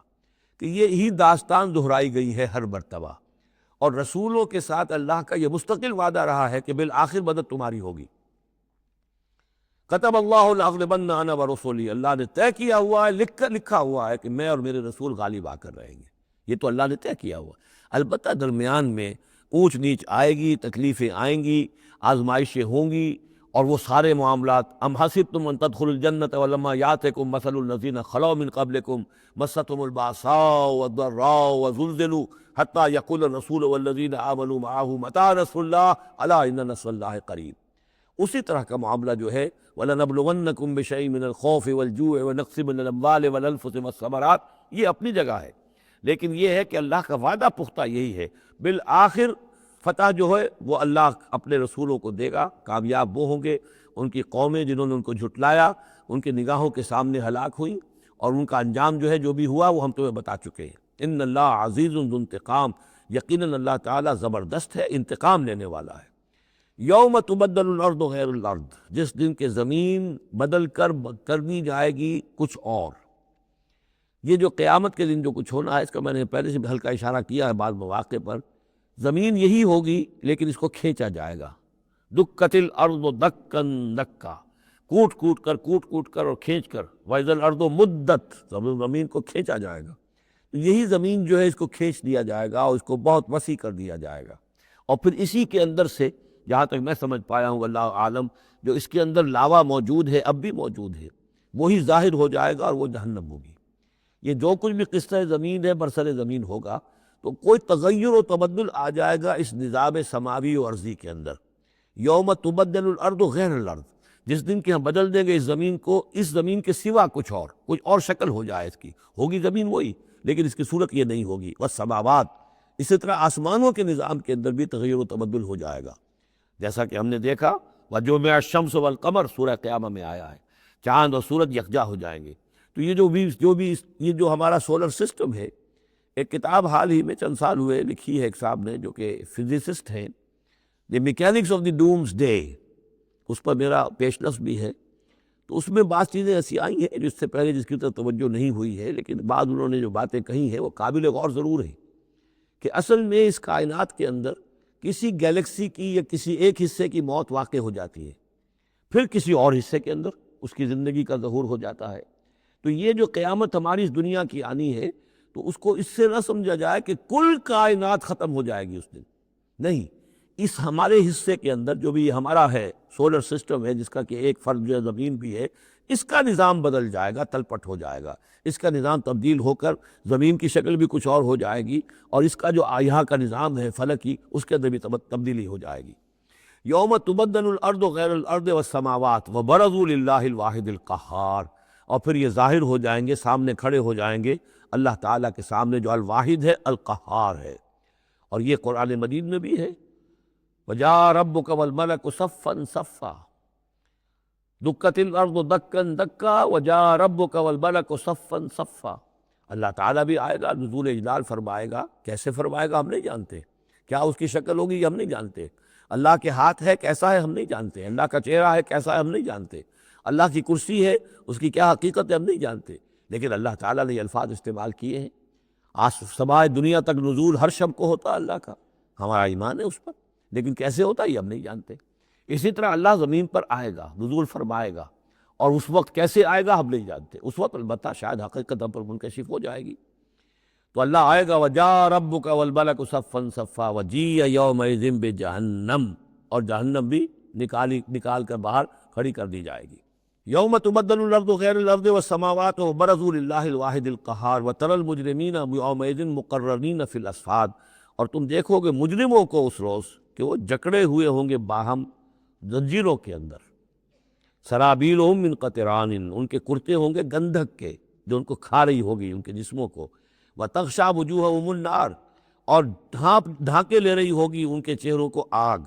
کہ یہی داستان دہرائی گئی ہے ہر مرتبہ، اور رسولوں کے ساتھ اللہ کا یہ مستقل وعدہ رہا ہے کہ بالآخر مدد تمہاری ہوگی۔ کتب اللہ لأغلبن انا ورسولی، اللہ نے طے کیا ہوا ہے، لکھا ہوا ہے کہ میں اور میرے رسول غالب آ کر رہیں گے، یہ تو اللہ نے طے کیا ہوا ہے۔ البتہ درمیان میں اونچ نیچ آئے گی، تکلیفیں آئیں گی، آزمائشیں ہوں گی، اور وہ سارے معاملات، ام حسبتم ان تدخلوا الجنۃ ولما یاتکم مثل الذین خلوا من قبلکم مستهم الباساء والضراء وزلزلوا حتى يقول الرسول والذین آمنوا معه متى نصر الله الا ان نصر الله قریب۔ اسی طرح کا معاملہ جو ہے وَلَنَبْلُوَنَّكُمْ بِشَيْءٍ مِّنَ الْخَوْفِ وَالْجُوعِ وَنَقْصٍ مِّنَ الْأَمْوَالِ وَالْأَنفُسِ وَالثَّمَرَاتِ، یہ اپنی جگہ ہے، لیکن یہ ہے کہ اللہ کا وعدہ پختہ یہی ہے، بالآخر فتح جو ہے وہ اللہ اپنے رسولوں کو دے گا، کامیاب وہ ہوں گے۔ ان کی قومیں جنہوں نے ان کو جھٹلایا ان کے نگاہوں کے سامنے ہلاک ہوئیں، اور ان کا انجام جو ہے جو بھی ہوا وہ ہم تمہیں بتا چکے ہیں۔ ان اللہ عزیز ذو انتقام، یقیناً اللہ تعالیٰ زبردست ہے، انتقام لینے والا ہے۔ یوم تبدل الارض غیر الارض، جس دن کہ زمین بدل کر کرنی جائے گی کچھ اور۔ یہ جو قیامت کے دن جو کچھ ہونا ہے، اس کا میں نے پہلے سے بھی ہلکا اشارہ کیا ہے بعض مواقع پر، زمین یہی ہوگی لیکن اس کو کھینچا جائے گا۔ دکت الارض دکن دکا، کوٹ کوٹ کر اور کھینچ کر، وَإِذَا الْأَرْضُ مُدَّتْ، زمین کو کھینچا جائے گا۔ یہی زمین جو ہے اس کو کھینچ دیا جائے گا اور اس کو بہت وسیع کر دیا جائے گا، اور پھر اسی کے اندر سے، جہاں تک میں سمجھ پایا ہوں اللہ عالم، جو اس کے اندر لاوا موجود ہے، اب بھی موجود ہے، وہی ظاہر ہو جائے گا اور وہ جہنم ہوگی۔ یہ جو کچھ بھی قصہ زمین ہے برسر زمین ہوگا، تو کوئی تغیر و تبدل آ جائے گا اس نظام سماوی و ارضی کے اندر۔ یوم تبدل الارض غیر الارض، جس دن کہ ہم بدل دیں گے اس زمین کو، اس زمین کے سوا کچھ اور شکل ہو جائے اس کی، ہوگی زمین وہی لیکن اس کی صورت یہ نہیں ہوگی۔ والسماوات، اسی طرح آسمانوں کے نظام کے اندر بھی تغیر و تبدل ہو جائے گا، جیسا کہ ہم نے دیکھا وَجُمِعَ الشَّمْسُ وَالْقَمَرُ سورہ قیامہ میں آیا ہے، چاند اور سورج یکجا ہو جائیں گے۔ تو یہ جو ہمارا سولر سسٹم ہے، ایک کتاب حال ہی میں چند سال ہوئے لکھی ہے ایک صاحب نے جو کہ فزسسٹ ہیں، the mechanics of the doomsday, اس پر میرا پیشنس بھی ہے۔ تو اس میں بعض چیزیں ایسی آئی ہیں جو اس سے پہلے جس کی طرف توجہ نہیں ہوئی ہے، لیکن بعض انہوں نے جو باتیں کہی ہیں وہ قابل غور ضرور ہیں، کہ اصل میں اس کائنات کے اندر کسی گیلیکسی کی یا کسی ایک حصے کی موت واقع ہو جاتی ہے، پھر کسی اور حصے کے اندر اس کی زندگی کا ظہور ہو جاتا ہے۔ تو یہ جو قیامت ہماری اس دنیا کی آنی ہے، تو اس کو اس سے نہ سمجھا جائے کہ کل کائنات ختم ہو جائے گی اس دن، نہیں، اس ہمارے حصے کے اندر جو بھی ہمارا ہے سولر سسٹم ہے، جس کا کہ ایک فرد جو ہے زمین بھی ہے، اس کا نظام بدل جائے گا، تلپٹ ہو جائے گا، اس کا نظام تبدیل ہو کر زمین کی شکل بھی کچھ اور ہو جائے گی، اور اس کا جو یہاں کا نظام ہے فلکی، اس کے اندر بھی تبدیلی ہو جائے گی۔ یوم تبدل الارض غیر الارض والسماوات وبرزوا للہ الواحد القہار، اور پھر یہ ظاہر ہو جائیں گے، سامنے کھڑے ہو جائیں گے اللہ تعالیٰ کے سامنے جو الواحد ہے، القہار ہے۔ اور یہ قرآن مجید میں بھی ہے، وَجَاءَ رَبُّكَ وَالْمَلَكُ صَفًّا صَفًّا، دُكَّتِ الْأَرْضُ دَكًّا دَكًّا وَجَاءَ رَبُّكَ وَالْمَلَكُ صَفًّا صَفًّا۔ اللہ تعالیٰ بھی آئے گا، نزول اجلال فرمائے گا، کیسے فرمائے گا ہم نہیں جانتے، کیا اس کی شکل ہوگی ہم نہیں جانتے، اللہ کے ہاتھ ہے کیسا ہے ہم نہیں جانتے، اللہ کا چہرہ ہے کیسا ہے ہم نہیں جانتے، اللہ کی کرسی ہے اس کی کیا حقیقت ہے ہم نہیں جانتے، لیکن اللہ تعالیٰ نے یہ الفاظ استعمال کیے ہیں۔ سمائے دنیا تک نزول ہر شب کو ہوتا اللہ کا، ہمارا ایمان ہے اس پر، لیکن کیسے ہوتا ہے یہ ہم نہیں جانتے۔ اسی طرح اللہ زمین پر آئے گا، نزول فرمائے گا، اور اس وقت کیسے آئے گا ہم نہیں جانتے، اس وقت البتہ شاید حقیقت ہم پر منکشف ہو جائے گی۔ تو اللہ آئے گا وَجَاءَ رَبُّكَ وَالْمَلَكُ صَفًّا صَفًّا وَجِيءَ يَوْمَئِذٍ بِجَهَنَّمَ، اور جہنم بھی نکال کر باہر کھڑی کر دی جائے گی۔ یوم تبدل الارض غیر الارض والسماوات وبرزوا للہ الواحد القہار وتری المجرمین یومئذ مقرنین فی الاصفاد، اور تم دیکھو گے مجرموں کو اس روز کہ وہ جکڑے ہوئے ہوں گے باہم زنجیروں کے اندر، سرابیلہم من قطران، ان کے کرتے ہوں گے گندھک کے جو ان کو کھا رہی ہوگی ان کے جسموں کو، وتغشا وجوہہم النار، اور ڈھانکے لے رہی ہوگی ان کے چہروں کو آگ،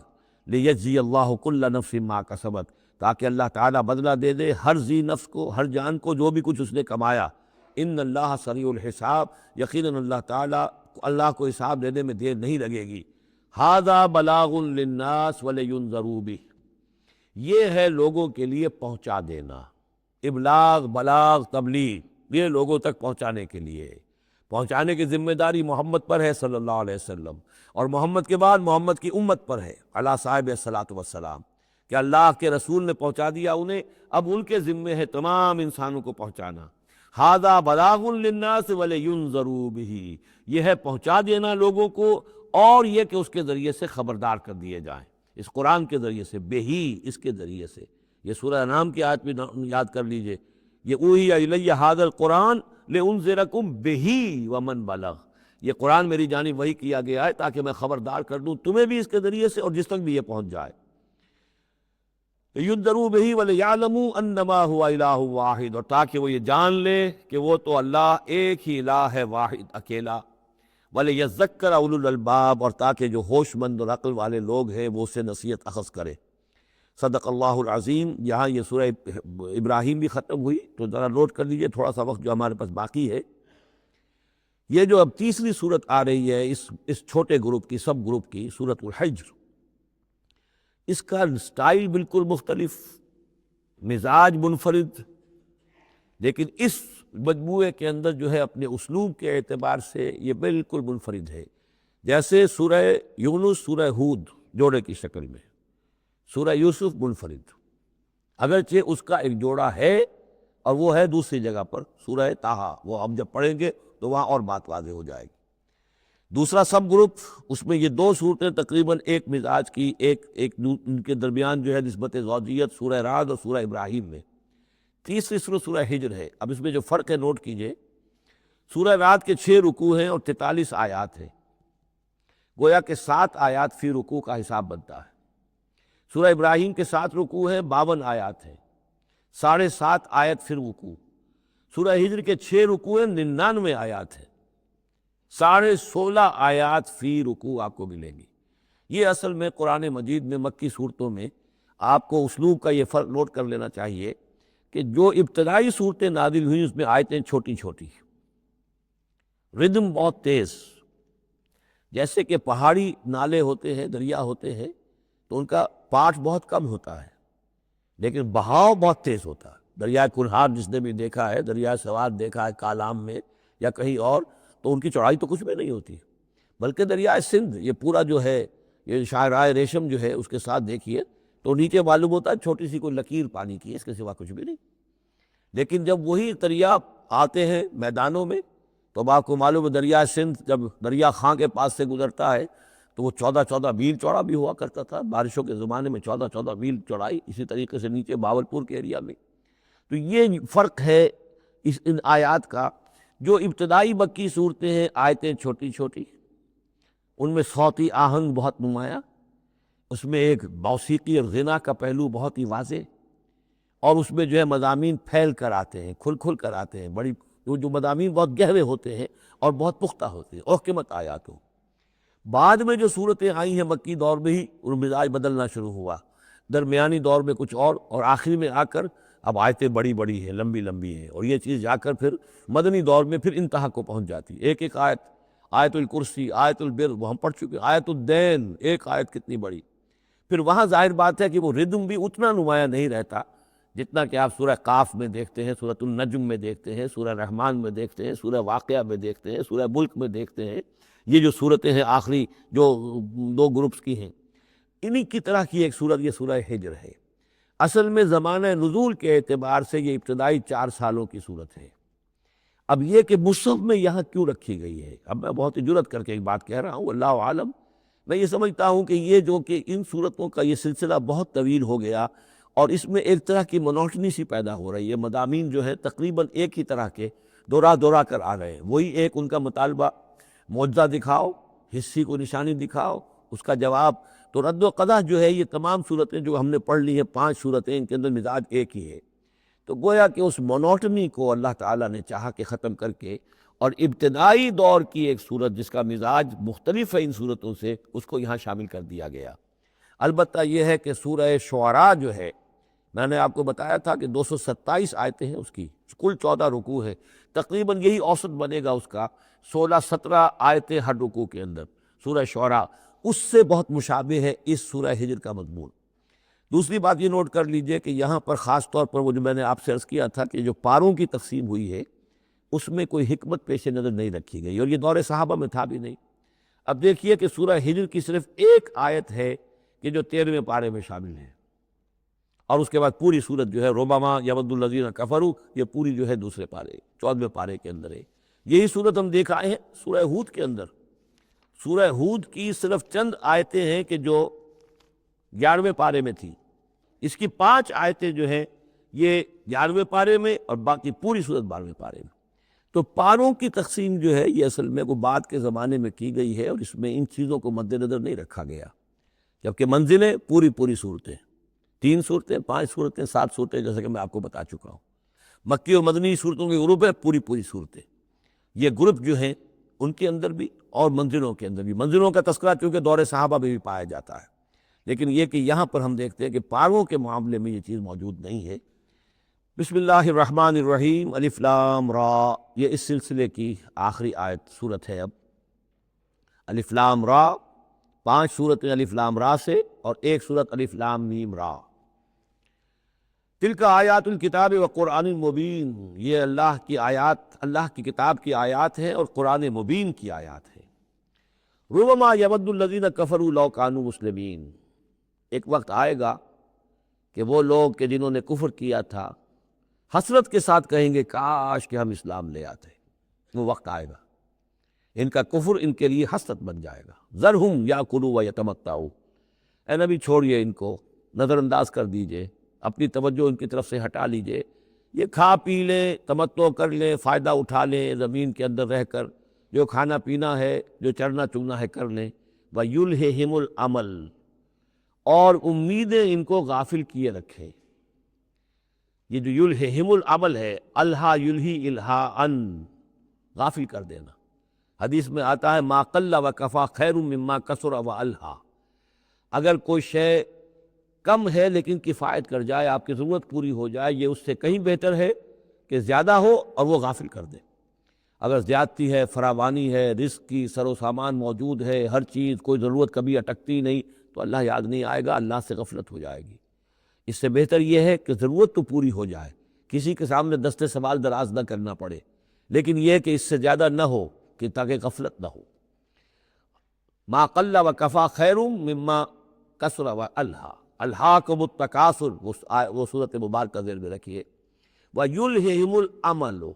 لیجزی اللہ کل نفس ما کسبت، تاکہ اللہ تعالیٰ بدلہ دے دے ہر ذی نفس کو، ہر جان کو جو بھی کچھ اس نے کمایا۔ ان اللہ سریع الحساب، یقیناً اللہ تعالیٰ اللہ کو حساب دینے میں دیر نہیں لگے گی۔ ھذا بلاغ للناس ولینذروا بہ، یہ ہے لوگوں کے لیے پہنچا دینا، ابلاغ، بلاغ، تبلیغ، یہ لوگوں تک پہنچانے کے لیے، پہنچانے کی ذمہ داری محمد پر ہے صلی اللہ علیہ وسلم، اور محمد کے بعد محمد کی امت پر ہے علی صاحب الصلاۃ والسلام، کہ اللہ کے رسول نے پہنچا دیا انہیں، اب ان کے ذمے ہے تمام انسانوں کو پہنچانا۔ ھذا بلاغ للناس ولینذروا بہ، یہ ہے پہنچا دینا لوگوں کو، اور یہ کہ اس کے ذریعے سے خبردار کر دیے جائیں، اس قرآن کے ذریعے سے، بہی، اس کے ذریعے سے۔ یہ سورہ انعام کی آیت بھی یاد کر لیجئے، یہ اوحی الی ھذا القرآن لانذرکم بہ ومن بلغ، یہ قرآن میری جانب وحی کیا گیا ہے تاکہ میں خبردار کر دوں تمہیں بھی اس کے ذریعے سے اور جس تک بھی یہ پہنچ جائے۔ لینذروا بہ ولیعلموا انما هو الہ واحد، اور تاکہ وہ یہ جان لے کہ وہ تو اللہ ایک ہی الہ ہے، واحد، اکیلا۔ ولیذکر اولو الالباب، اور تاکہ جو ہوش مند اور عقل والے لوگ ہیں وہ اسے نصیحت اخذ کرے۔ صدق اللہ العظیم۔ یہاں یہ سورہ ابراہیم بھی ختم ہوئی، تو ذرا نوٹ کر لیجئے تھوڑا سا وقت جو ہمارے پاس باقی ہے۔ یہ جو اب تیسری صورت آ رہی ہے اس چھوٹے گروپ کی، سب گروپ کی، سورۃ الحجر، اس کا سٹائل بالکل مختلف، مزاج منفرد، لیکن اس مجموعے کے اندر جو ہے اپنے اسلوب کے اعتبار سے یہ بالکل منفرد ہے۔ جیسے سورہ یونس، سورہ ہود جوڑے کی شکل میں، سورہ یوسف منفرد، اگرچہ اس کا ایک جوڑا ہے اور وہ ہے دوسری جگہ پر سورہ طٰہٰ، وہ ہم جب پڑھیں گے تو وہاں اور بات واضح ہو جائے گی۔ دوسرا سب گروپ، اس میں یہ دو صورتیں تقریباً ایک مزاج کی، ایک ان کے درمیان جو ہے نسبت زوجیت، سورہ رعد اور سورہ ابراہیم میں۔ تیسری صورت سورہ ہجر ہے۔ اب اس میں جو فرق ہے نوٹ کیجئے، سورہ رعد کے 6 رکوع ہیں اور 43 آیات ہیں، گویا کہ 7 آیات فی رکوع کا حساب بنتا ہے۔ سورہ ابراہیم کے 7 رکوع ہیں، 52 آیات ہیں، 7.5 آیت فی رکوع۔ سورہ ہجر کے 6 رکوع ہیں، 99 آیات ہیں، 16.5 آیات فی رکوع آپ کو ملیں گی۔ یہ اصل میں قرآن مجید میں مکی صورتوں میں آپ کو اسلوب کا یہ فرق نوٹ کر لینا چاہیے کہ جو ابتدائی صورتیں نازل ہوئیں اس میں آیتیں چھوٹی چھوٹی، ردم بہت تیز، جیسے کہ پہاڑی نالے ہوتے ہیں، دریا ہوتے ہیں، تو ان کا پاٹ بہت کم ہوتا ہے لیکن بہاؤ بہت تیز ہوتا ہے۔ دریائے کنہار جس نے بھی دیکھا ہے، دریائے سوات دیکھا ہے کالام میں یا کہیں اور، تو ان کی چوڑائی تو کچھ بھی نہیں ہوتی، بلکہ دریائے سندھ یہ پورا جو ہے، یہ شاہراہ ریشم جو ہے اس کے ساتھ دیکھیے تو نیچے معلوم ہوتا ہے چھوٹی سی کوئی لکیر پانی کی ہے، اس کے سوا کچھ بھی نہیں۔ لیکن جب وہی دریا آتے ہیں میدانوں میں تو آپ کو معلوم ہے دریائے سندھ جب دریا خاں کے پاس سے گزرتا ہے تو وہ 14 میل چوڑا بھی ہوا کرتا تھا، بارشوں کے زمانے میں 14 میل چوڑائی، اسی طریقے سے نیچے باولپور کے ایریا میں۔ تو یہ فرق ہے ان آیات کا۔ جو ابتدائی مکی صورتیں ہیں، آیتیں چھوٹی چھوٹی، ان میں صوتی آہنگ بہت نمایاں، اس میں ایک موسیقی اور غنا کا پہلو بہت ہی واضح، اور اس میں جو ہے مضامین پھیل کر آتے ہیں، کھل کھل کر آتے ہیں، بڑی جو مضامین بہت گہرے ہوتے ہیں اور بہت پختہ ہوتے ہیں، احکمت آیات ہو۔ بعد میں جو صورتیں آئی ہیں مکی دور میں ہی ان مزاج بدلنا شروع ہوا، درمیانی دور میں کچھ اور آخری میں آ کر اب آیتیں بڑی بڑی ہیں، لمبی لمبی ہیں، اور یہ چیز جا کر پھر مدنی دور میں پھر انتہا کو پہنچ جاتی ہے۔ ایک آیت، آیت الکرسی، آیت البر، وہ ہم پڑھ چکے، آیت الدین، ایک آیت کتنی بڑی۔ پھر وہاں ظاہر بات ہے کہ وہ ردم بھی اتنا نمایاں نہیں رہتا جتنا کہ آپ سورہ قاف میں دیکھتے ہیں، سورۃ النجم میں دیکھتے ہیں، سورہ رحمان میں دیکھتے ہیں، سورہ واقعہ میں دیکھتے ہیں، سورہ ملک میں دیکھتے ہیں۔ یہ جو صورتیں ہیں آخری جو 2 گروپس کی ہیں، انہی کی طرح کی ایک صورت یہ سورہ ہجر ہے۔ اصل میں زمانہ نزول کے اعتبار سے یہ ابتدائی 4 سالوں کی صورت ہے۔ اب یہ کہ مصحف میں یہاں کیوں رکھی گئی ہے، اب میں بہت ہی جرأت کر کے ایک بات کہہ رہا ہوں، اللہ عالم، میں یہ سمجھتا ہوں کہ یہ جو کہ ان صورتوں کا یہ سلسلہ بہت طویل ہو گیا اور اس میں ایک طرح کی منوٹنی سی پیدا ہو رہی ہے، مضامین جو ہے تقریباً ایک ہی طرح کے دورا کر آ رہے ہیں، وہی ایک ان کا مطالبہ، معجزہ دکھاؤ، حصی کو نشانی دکھاؤ، اس کا جواب تو رد و قضا جو ہے یہ تمام صورتیں جو ہم نے پڑھ لی ہیں 5 صورتیں، ان کے اندر مزاج ایک ہی ہے۔ تو گویا کہ اس مونوٹنی کو اللہ تعالیٰ نے چاہا کہ ختم کر کے، اور ابتدائی دور کی ایک صورت جس کا مزاج مختلف ہے ان صورتوں سے، اس کو یہاں شامل کر دیا گیا۔ البتہ یہ ہے کہ سورہ شعراء جو ہے، میں نے آپ کو بتایا تھا کہ 227 آیتیں ہیں اس کی، کل 14 رکوع ہے، تقریباً یہی اوسط بنے گا اس کا، 16-17 آیتیں ہر رکوع کے اندر سورہ شعراء، اس سے بہت مشابہ ہے اس سورہ ہجر کا مضمون۔ دوسری بات یہ نوٹ کر لیجئے کہ یہاں پر خاص طور پر وہ جو میں نے آپ سے عرض کیا تھا کہ جو پاروں کی تقسیم ہوئی ہے، اس میں کوئی حکمت پیش نظر نہیں رکھی گئی، اور یہ دور صحابہ میں تھا بھی نہیں۔ اب دیکھیے کہ سورہ ہجر کی صرف ایک آیت ہے کہ جو 13ویں پارے میں شامل ہے، اور اس کے بعد پوری سورت جو ہے ربما یود الذین کفروا، یہ پوری جو ہے دوسرے پارے 14ویں پارے کے اندر ہے۔ یہی سورت ہم دیکھ آئے ہیں سورہ ہود کے اندر۔ سورہ ہود کی صرف چند آیتیں ہیں کہ جو 11ویں پارے میں تھی، اس کی 5 آیتیں جو ہیں یہ 11ویں پارے میں، اور باقی پوری سورت 12ویں پارے میں۔ تو پاروں کی تقسیم جو ہے یہ اصل میں وہ بعد کے زمانے میں کی گئی ہے، اور اس میں ان چیزوں کو مد نظر نہیں رکھا گیا، جبکہ منزلیں پوری صورتیں، 3 صورتیں، 5 صورتیں، 7 صورتیں، جیسا کہ میں آپ کو بتا چکا ہوں۔ مکی و مدنی صورتوں کے گروپ ہے، پوری صورتیں۔ یہ گروپ جو ہیں ان کے اندر بھی اور منزلوں کے اندر بھی، منزلوں کا تذکرہ چونکہ دور صحابہ میں بھی پایا جاتا ہے، لیکن یہ کہ یہاں پر ہم دیکھتے ہیں کہ پاروں کے معاملے میں یہ چیز موجود نہیں ہے۔ بسم اللہ الرحمن الرحیم، الف لام را، یہ اس سلسلے کی آخری آیت سورت ہے۔ اب الف لام را، 5 صورتیں الف لام را سے، اور ایک صورت الف لام میم را۔ تلک آیات الکتاب و قرآن مبین، یہ اللہ کی آیات، اللہ کی کتاب کی آیات ہیں اور قرآن مبین کی آیات ہیں۔ ربما یود الذین کفروا لو کانوا مسلمین، ایک وقت آئے گا کہ وہ لوگ کہ جنہوں نے کفر کیا تھا حسرت کے ساتھ کہیں گے کاش کہ ہم اسلام لے آتے۔ وہ وقت آئے گا، ان کا کفر ان کے لیے حسرت بن جائے گا۔ ذرہم یاکلوا ویتمتعوا، اے نبی چھوڑیے ان کو، نظر انداز کر دیجئے، اپنی توجہ ان کی طرف سے ہٹا لیجئے، یہ کھا پی لیں، تمتع کر لیں، فائدہ اٹھا لیں، زمین کے اندر رہ کر جو کھانا پینا ہے، جو چرنا چگنا ہے کر لیں۔ وَيُلْهِهِمُ الْعَمَلُ، اور امیدیں ان کو غافل کیے رکھیں۔ یہ جو یلہہم العمل ہے، الہا یلہی الہاءً، غافل کر دینا۔ حدیث میں آتا ہے ما قل و کفا خیر مما کثر و الہا، اگر کوئی شے کم ہے لیکن کفایت کر جائے، آپ کی ضرورت پوری ہو جائے، یہ اس سے کہیں بہتر ہے کہ زیادہ ہو اور وہ غافل کر دے۔ اگر زیادتی ہے، فراوانی ہے، رزق کی سر و سامان موجود ہے، ہر چیز، کوئی ضرورت کبھی اٹکتی نہیں، تو اللہ یاد نہیں آئے گا، اللہ سے غفلت ہو جائے گی۔ اس سے بہتر یہ ہے کہ ضرورت تو پوری ہو جائے، کسی کے سامنے دست سوال دراز نہ کرنا پڑے، لیکن یہ کہ اس سے زیادہ نہ ہو کہ تاکہ غفلت نہ ہو۔ ما قل و کفا خیر مما کثر و الہا، الہاکم التکاثر، وہ صورت مبارکہ ذیل میں رکھیے۔ وَيُلْهِهِمُ الْعَمَلُ،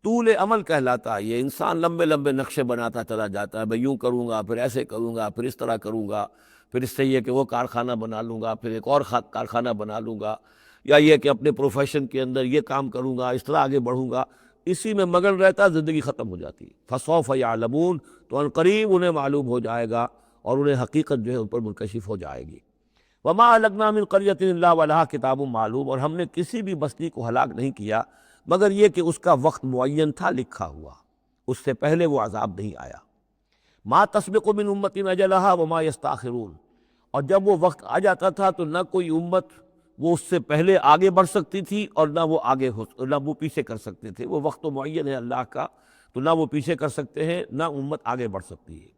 طول عمل کہلاتا ہے، یہ انسان لمبے لمبے نقشے بناتا چلا جاتا ہے، میں یوں کروں گا، پھر ایسے کروں گا، پھر اس طرح کروں گا، پھر اس سے یہ کہ وہ کارخانہ بنا لوں گا، پھر ایک اور کارخانہ بنا لوں گا، یا یہ کہ اپنے پروفیشن کے اندر یہ کام کروں گا، اس طرح آگے بڑھوں گا، اسی میں مگن رہتا، زندگی ختم ہو جاتی ہے۔ فَسَوْفَ يَعْلَمُونَ، تو ان قریب انہیں معلوم ہو جائے گا اور انہیں حقیقت جو ہے ان پر منکشف ہو جائے گی۔ وَمَا أَهْلَكْنَا مِنْ قَرْيَةٍ إِلَّا وَلَهَا کتاب معلوم، اور ہم نے کسی بھی بستی کو ہلاک نہیں کیا مگر یہ کہ اس کا وقت معین تھا، لکھا ہوا، اس سے پہلے وہ عذاب نہیں آیا۔ مَا تَسْبِقُ مِنْ أُمَّةٍ أَجَلَهَا وَمَا يَسْتَأْخِرُونَ، اور جب وہ وقت آ جاتا تھا تو نہ کوئی امت وہ اس سے پہلے آگے بڑھ سکتی تھی اور نہ وہ پیچھے کر سکتے تھے۔ وہ وقت تو معین ہے اللہ کا، تو نہ وہ پیچھے کر سکتے ہیں نہ امت آگے بڑھ سکتی ہے۔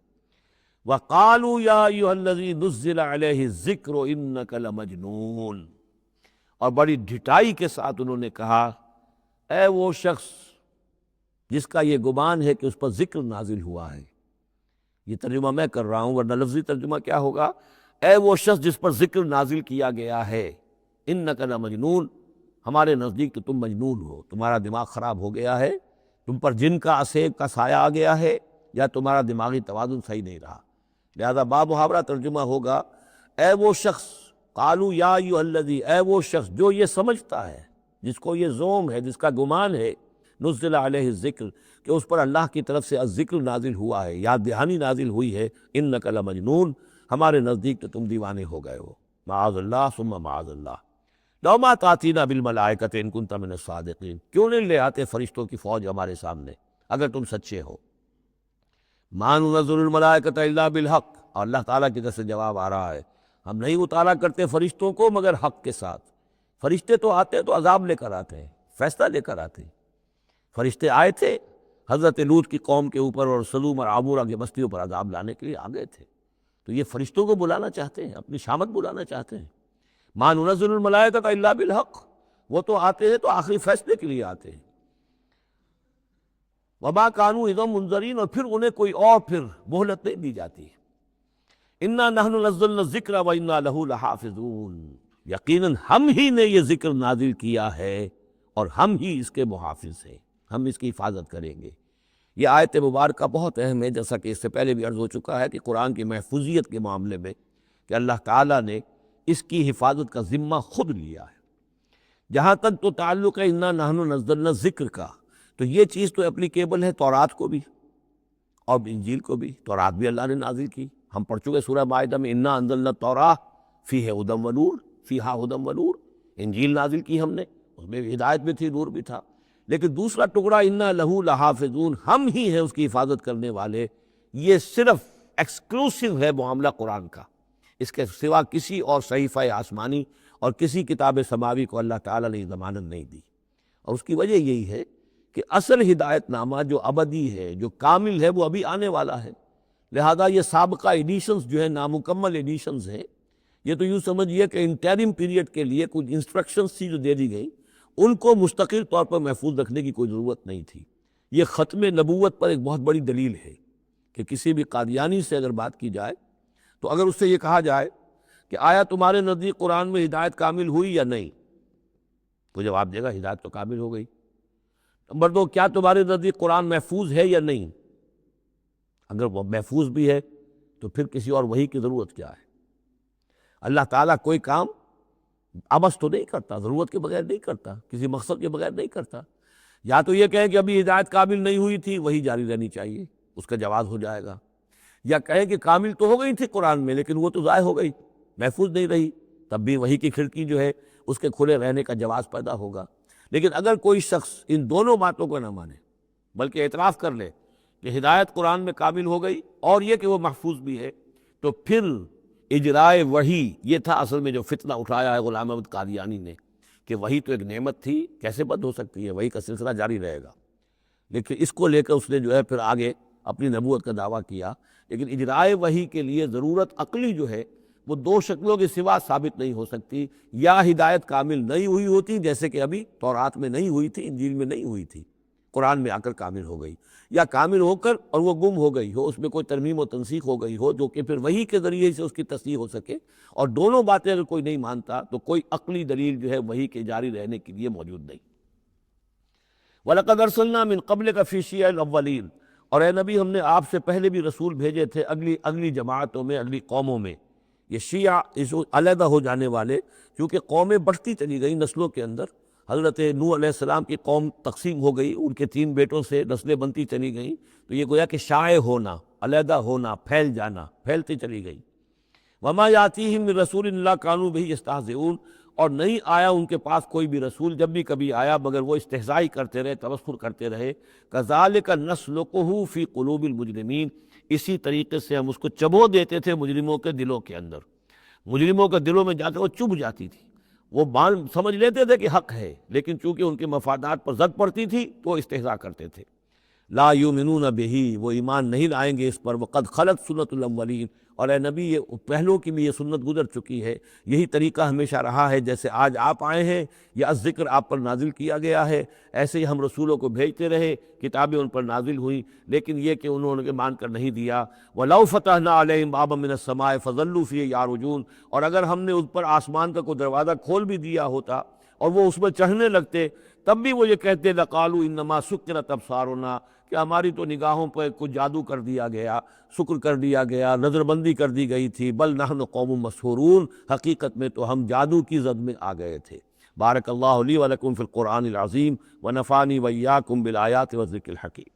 وَقَالُوا يَا أَيُّهَا الَّذِي نُزِّلَ عَلَيْهِ الذِّكْرُ إِنَّكَ لَمَجْنُونَ، اور بڑی ڈھٹائی کے ساتھ انہوں نے کہا اے وہ شخص جس کا یہ گمان ہے کہ اس پر ذکر نازل ہوا ہے۔ یہ ترجمہ میں کر رہا ہوں، ورنہ لفظی ترجمہ کیا ہوگا؟ اے وہ شخص جس پر ذکر نازل کیا گیا ہے، انک لمجنون، ہمارے نزدیک تو تم مجنون ہو، تمہارا دماغ خراب ہو گیا ہے، تم پر جن کا اسیب کا سایہ آ گیا ہے، یا تمہارا دماغی توازن صحیح نہیں رہا۔ لہذا بامحاورہ ترجمہ ہوگا اے وہ شخص، قالوا یا ایھا الذی، اے وہ شخص جو یہ سمجھتا ہے، جس کو یہ زوم ہے، جس کا گمان ہے، نزل علیہ الذکر، کہ اس پر اللہ کی طرف سے الذکر نازل ہوا ہے، یاد دہانی نازل ہوئی ہے، انک لمجنون، ہمارے نزدیک تو تم دیوانے ہو گئے ہو۔ معاذ اللہ ثم معاذ اللہ۔ لو ما تاتینا بالملائکۃ ان کنت من الصادقین، کیوں نہیں لے آتے فرشتوں کی فوج ہمارے سامنے اگر تم سچے ہو۔ ما ننزل الملائکۃ الا بالحق، اور اللہ تعالیٰ کی طرف سے جواب آ رہا ہے ہم نہیں اتارا کرتے فرشتوں کو مگر حق کے ساتھ۔ فرشتے تو آتے ہیں تو عذاب لے کر آتے ہیں، فیصلہ لے کر آتے ہیں۔ فرشتے آئے تھے حضرت لوط کی قوم کے اوپر اور سدوم اور عمورہ کی بستیوں پر عذاب لانے کے لیے آ گئے تھے، تو یہ فرشتوں کو بلانا چاہتے ہیں، اپنی شامت بلانا چاہتے ہیں۔ ما ننزل الملائکۃ الا بالحق، وہ تو آتے ہیں تو آخری فیصلے کے لیے آتے ہیں۔ وما کانوا اذا منذرین، اور پھر انہیں کوئی اور پھر مہلت نہیں دی جاتی۔ انا نحن نزلنا الذکر وانا لہ لحافظون، یقیناً ہم ہی نے یہ ذکر نازل کیا ہے اور ہم ہی اس کے محافظ ہیں، ہم اس کی حفاظت کریں گے۔ یہ آیت مبارکہ بہت اہم ہے، جیسا کہ اس سے پہلے بھی عرض ہو چکا ہے کہ قرآن کی محفوظیت کے معاملے میں کہ اللہ تعالیٰ نے اس کی حفاظت کا ذمہ خود لیا ہے۔ جہاں تک تو تعلق ہے انا نحن نزلنا ذکر کا، تو یہ چیز تو اپلیکیبل ہے تورات کو بھی اور انجیل کو بھی۔ تورات بھی اللہ نے نازل کی، ہم پڑھ چکے سورہ مائدہ میں انا انزلنا التوراۃ فیہا ھدی ونور، فیہا ھدی ونور۔ انجیل نازل کی ہم نے، اس میں ہدایت بھی تھی، نور بھی تھا۔ لیکن دوسرا ٹکڑا انا لہ لحافظون، ہم ہی ہیں اس کی حفاظت کرنے والے، یہ صرف ایکسکلوسیو ہے معاملہ قرآن کا، اس کے سوا کسی اور صحیفہ آسمانی اور کسی کتاب سماوی کو اللہ تعالیٰ نے ضمانت نہیں دی۔ اور اس کی وجہ یہی ہے کہ اصل ہدایت نامہ جو ابدی ہے، جو کامل ہے، وہ ابھی آنے والا ہے۔ لہذا یہ سابقہ ایڈیشنز جو ہیں، نامکمل ایڈیشنز ہیں، یہ تو یوں سمجھیے کہ انٹرم پیریڈ کے لیے کچھ انسٹرکشنز تھی جو دے دی گئیں، ان کو مستقل طور پر محفوظ رکھنے کی کوئی ضرورت نہیں تھی۔ یہ ختم نبوت پر ایک بہت بڑی دلیل ہے کہ کسی بھی قادیانی سے اگر بات کی جائے تو اگر اس سے یہ کہا جائے کہ آیا تمہارے نزدیک قرآن میں ہدایت کامل ہوئی یا نہیں، تو جواب دے گا ہدایت تو کامل ہو گئی۔ نمبر دو، کیا تمہارے نزدیک قرآن محفوظ ہے یا نہیں؟ اگر وہ محفوظ بھی ہے تو پھر کسی اور وحی کی ضرورت کیا ہے؟ اللہ تعالیٰ کوئی کام عبث تو نہیں کرتا، ضرورت کے بغیر نہیں کرتا، کسی مقصد کے بغیر نہیں کرتا۔ یا تو یہ کہیں کہ ابھی ہدایت کامل نہیں ہوئی تھی، وہی جاری رہنی چاہیے، اس کا جواز ہو جائے گا۔ یا کہیں کہ کامل تو ہو گئی تھی قرآن میں لیکن وہ تو ضائع ہو گئی، محفوظ نہیں رہی، تب بھی وحی کی کھڑکی جو ہے اس کے کھلے رہنے کا جواز پیدا ہوگا۔ لیکن اگر کوئی شخص ان دونوں باتوں کو نہ مانے بلکہ اعتراف کر لے کہ ہدایت قرآن میں کامل ہو گئی اور یہ کہ وہ محفوظ بھی ہے، تو پھر اجرائے وحی، یہ تھا اصل میں جو فتنہ اٹھایا ہے غلام احمد قادیانی نے، کہ وحی تو ایک نعمت تھی، کیسے بند ہو سکتی ہے، وحی کا سلسلہ جاری رہے گا۔ لیکن اس کو لے کر اس نے جو ہے پھر آگے اپنی نبوت کا دعویٰ کیا۔ لیکن اجرائے وحی کے لیے ضرورت عقلی جو ہے وہ دو شکلوں کے سوا ثابت نہیں ہو سکتی، یا ہدایت کامل نہیں ہوئی ہوتی جیسے کہ ابھی تورات میں نہیں ہوئی تھی، انجیل میں نہیں ہوئی تھی، قرآن میں آ کر کامل ہو گئی، یا کامل ہو کر اور وہ گم ہو گئی ہو، اس میں کوئی ترمیم و تنسیخ ہو گئی ہو جو کہ پھر وحی کے ذریعے سے اس کی تصحیح ہو سکے۔ اور دونوں باتیں اگر کوئی نہیں مانتا تو کوئی عقلی دلیل جو ہے وحی کے جاری رہنے کے لیے موجود نہیں۔ وَلَقَدْ أَرْسَلْنَا مِن قَبْلِكَ فِي شِيَعِ الْأَوَّلِينَ، اور اے نبی ہم نے آپ سے پہلے بھی رسول بھیجے تھے اگلی جماعتوں میں، اگلی قوموں میں۔ یہ شیعہ علیحدہ ہو جانے والے، کیونکہ قومیں بڑھتی چلی گئیں نسلوں کے اندر۔ حضرت نوح علیہ السلام کی قوم تقسیم ہو گئی، ان کے 3 بیٹوں سے نسلیں بنتی چلی گئیں، تو یہ گویا کہ شائع ہونا، علیحدہ ہونا، پھیل جانا، پھیلتی چلی گئی۔ وما یاتیہم من رسول الا کانوا بہ یستہزئون، اور نہیں آیا ان کے پاس کوئی بھی رسول، جب بھی کبھی آیا مگر وہ استہزائی کرتے رہے، تبصر کرتے رہے۔ کذالک نسلکہ فی قلوب المجرمین، اسی طریقے سے ہم اس کو چبو دیتے تھے مجرموں کے دلوں کے اندر۔ مجرموں کے دلوں میں جا کے وہ چبھ جاتی تھی، وہ سمجھ لیتے تھے کہ حق ہے، لیکن چونکہ ان کے مفادات پر زد پڑتی تھی تو وہ استہزاء کرتے تھے۔ لا یؤمنون بہ، وہ ایمان نہیں لائیں گے اس پر۔ وقد خلت سنت الاولین، اور اے نبی یہ پہلوں کی بھی یہ سنت گزر چکی ہے، یہی طریقہ ہمیشہ رہا ہے، جیسے آج آپ آئے ہیں یا ذکر آپ پر نازل کیا گیا ہے، ایسے ہی ہم رسولوں کو بھیجتے رہے، کتابیں ان پر نازل ہوئیں، لیکن یہ کہ انہوں نے مان کر نہیں دیا۔ وَلَوْ فَتَحْنَا عَلَيْهِمْ بَابًا مِّنَ السَّمَاءِ فَظَلُّوا فِيهِ يَعْرُجُونَ، اور اگر ہم نے اس پر آسمان کا کوئی دروازہ کھول بھی دیا ہوتا اور وہ اس میں چڑھنے لگتے، تب بھی وہ یہ کہتے لَقَالُوا إِنَّمَا سُكِّرَتْ أَبْصَارُنَا، کہ ہماری تو نگاہوں پہ کچھ جادو کر دیا گیا، سکر کر دیا گیا، نظر بندی کر دی گئی تھی۔ بل نحن قوم مسحورون، حقیقت میں تو ہم جادو کی زد میں آ گئے تھے۔ بارک اللہ لی ولکم فی القرآن العظیم ونفعنی وإیاکم بالآیات والذکر الحکیم۔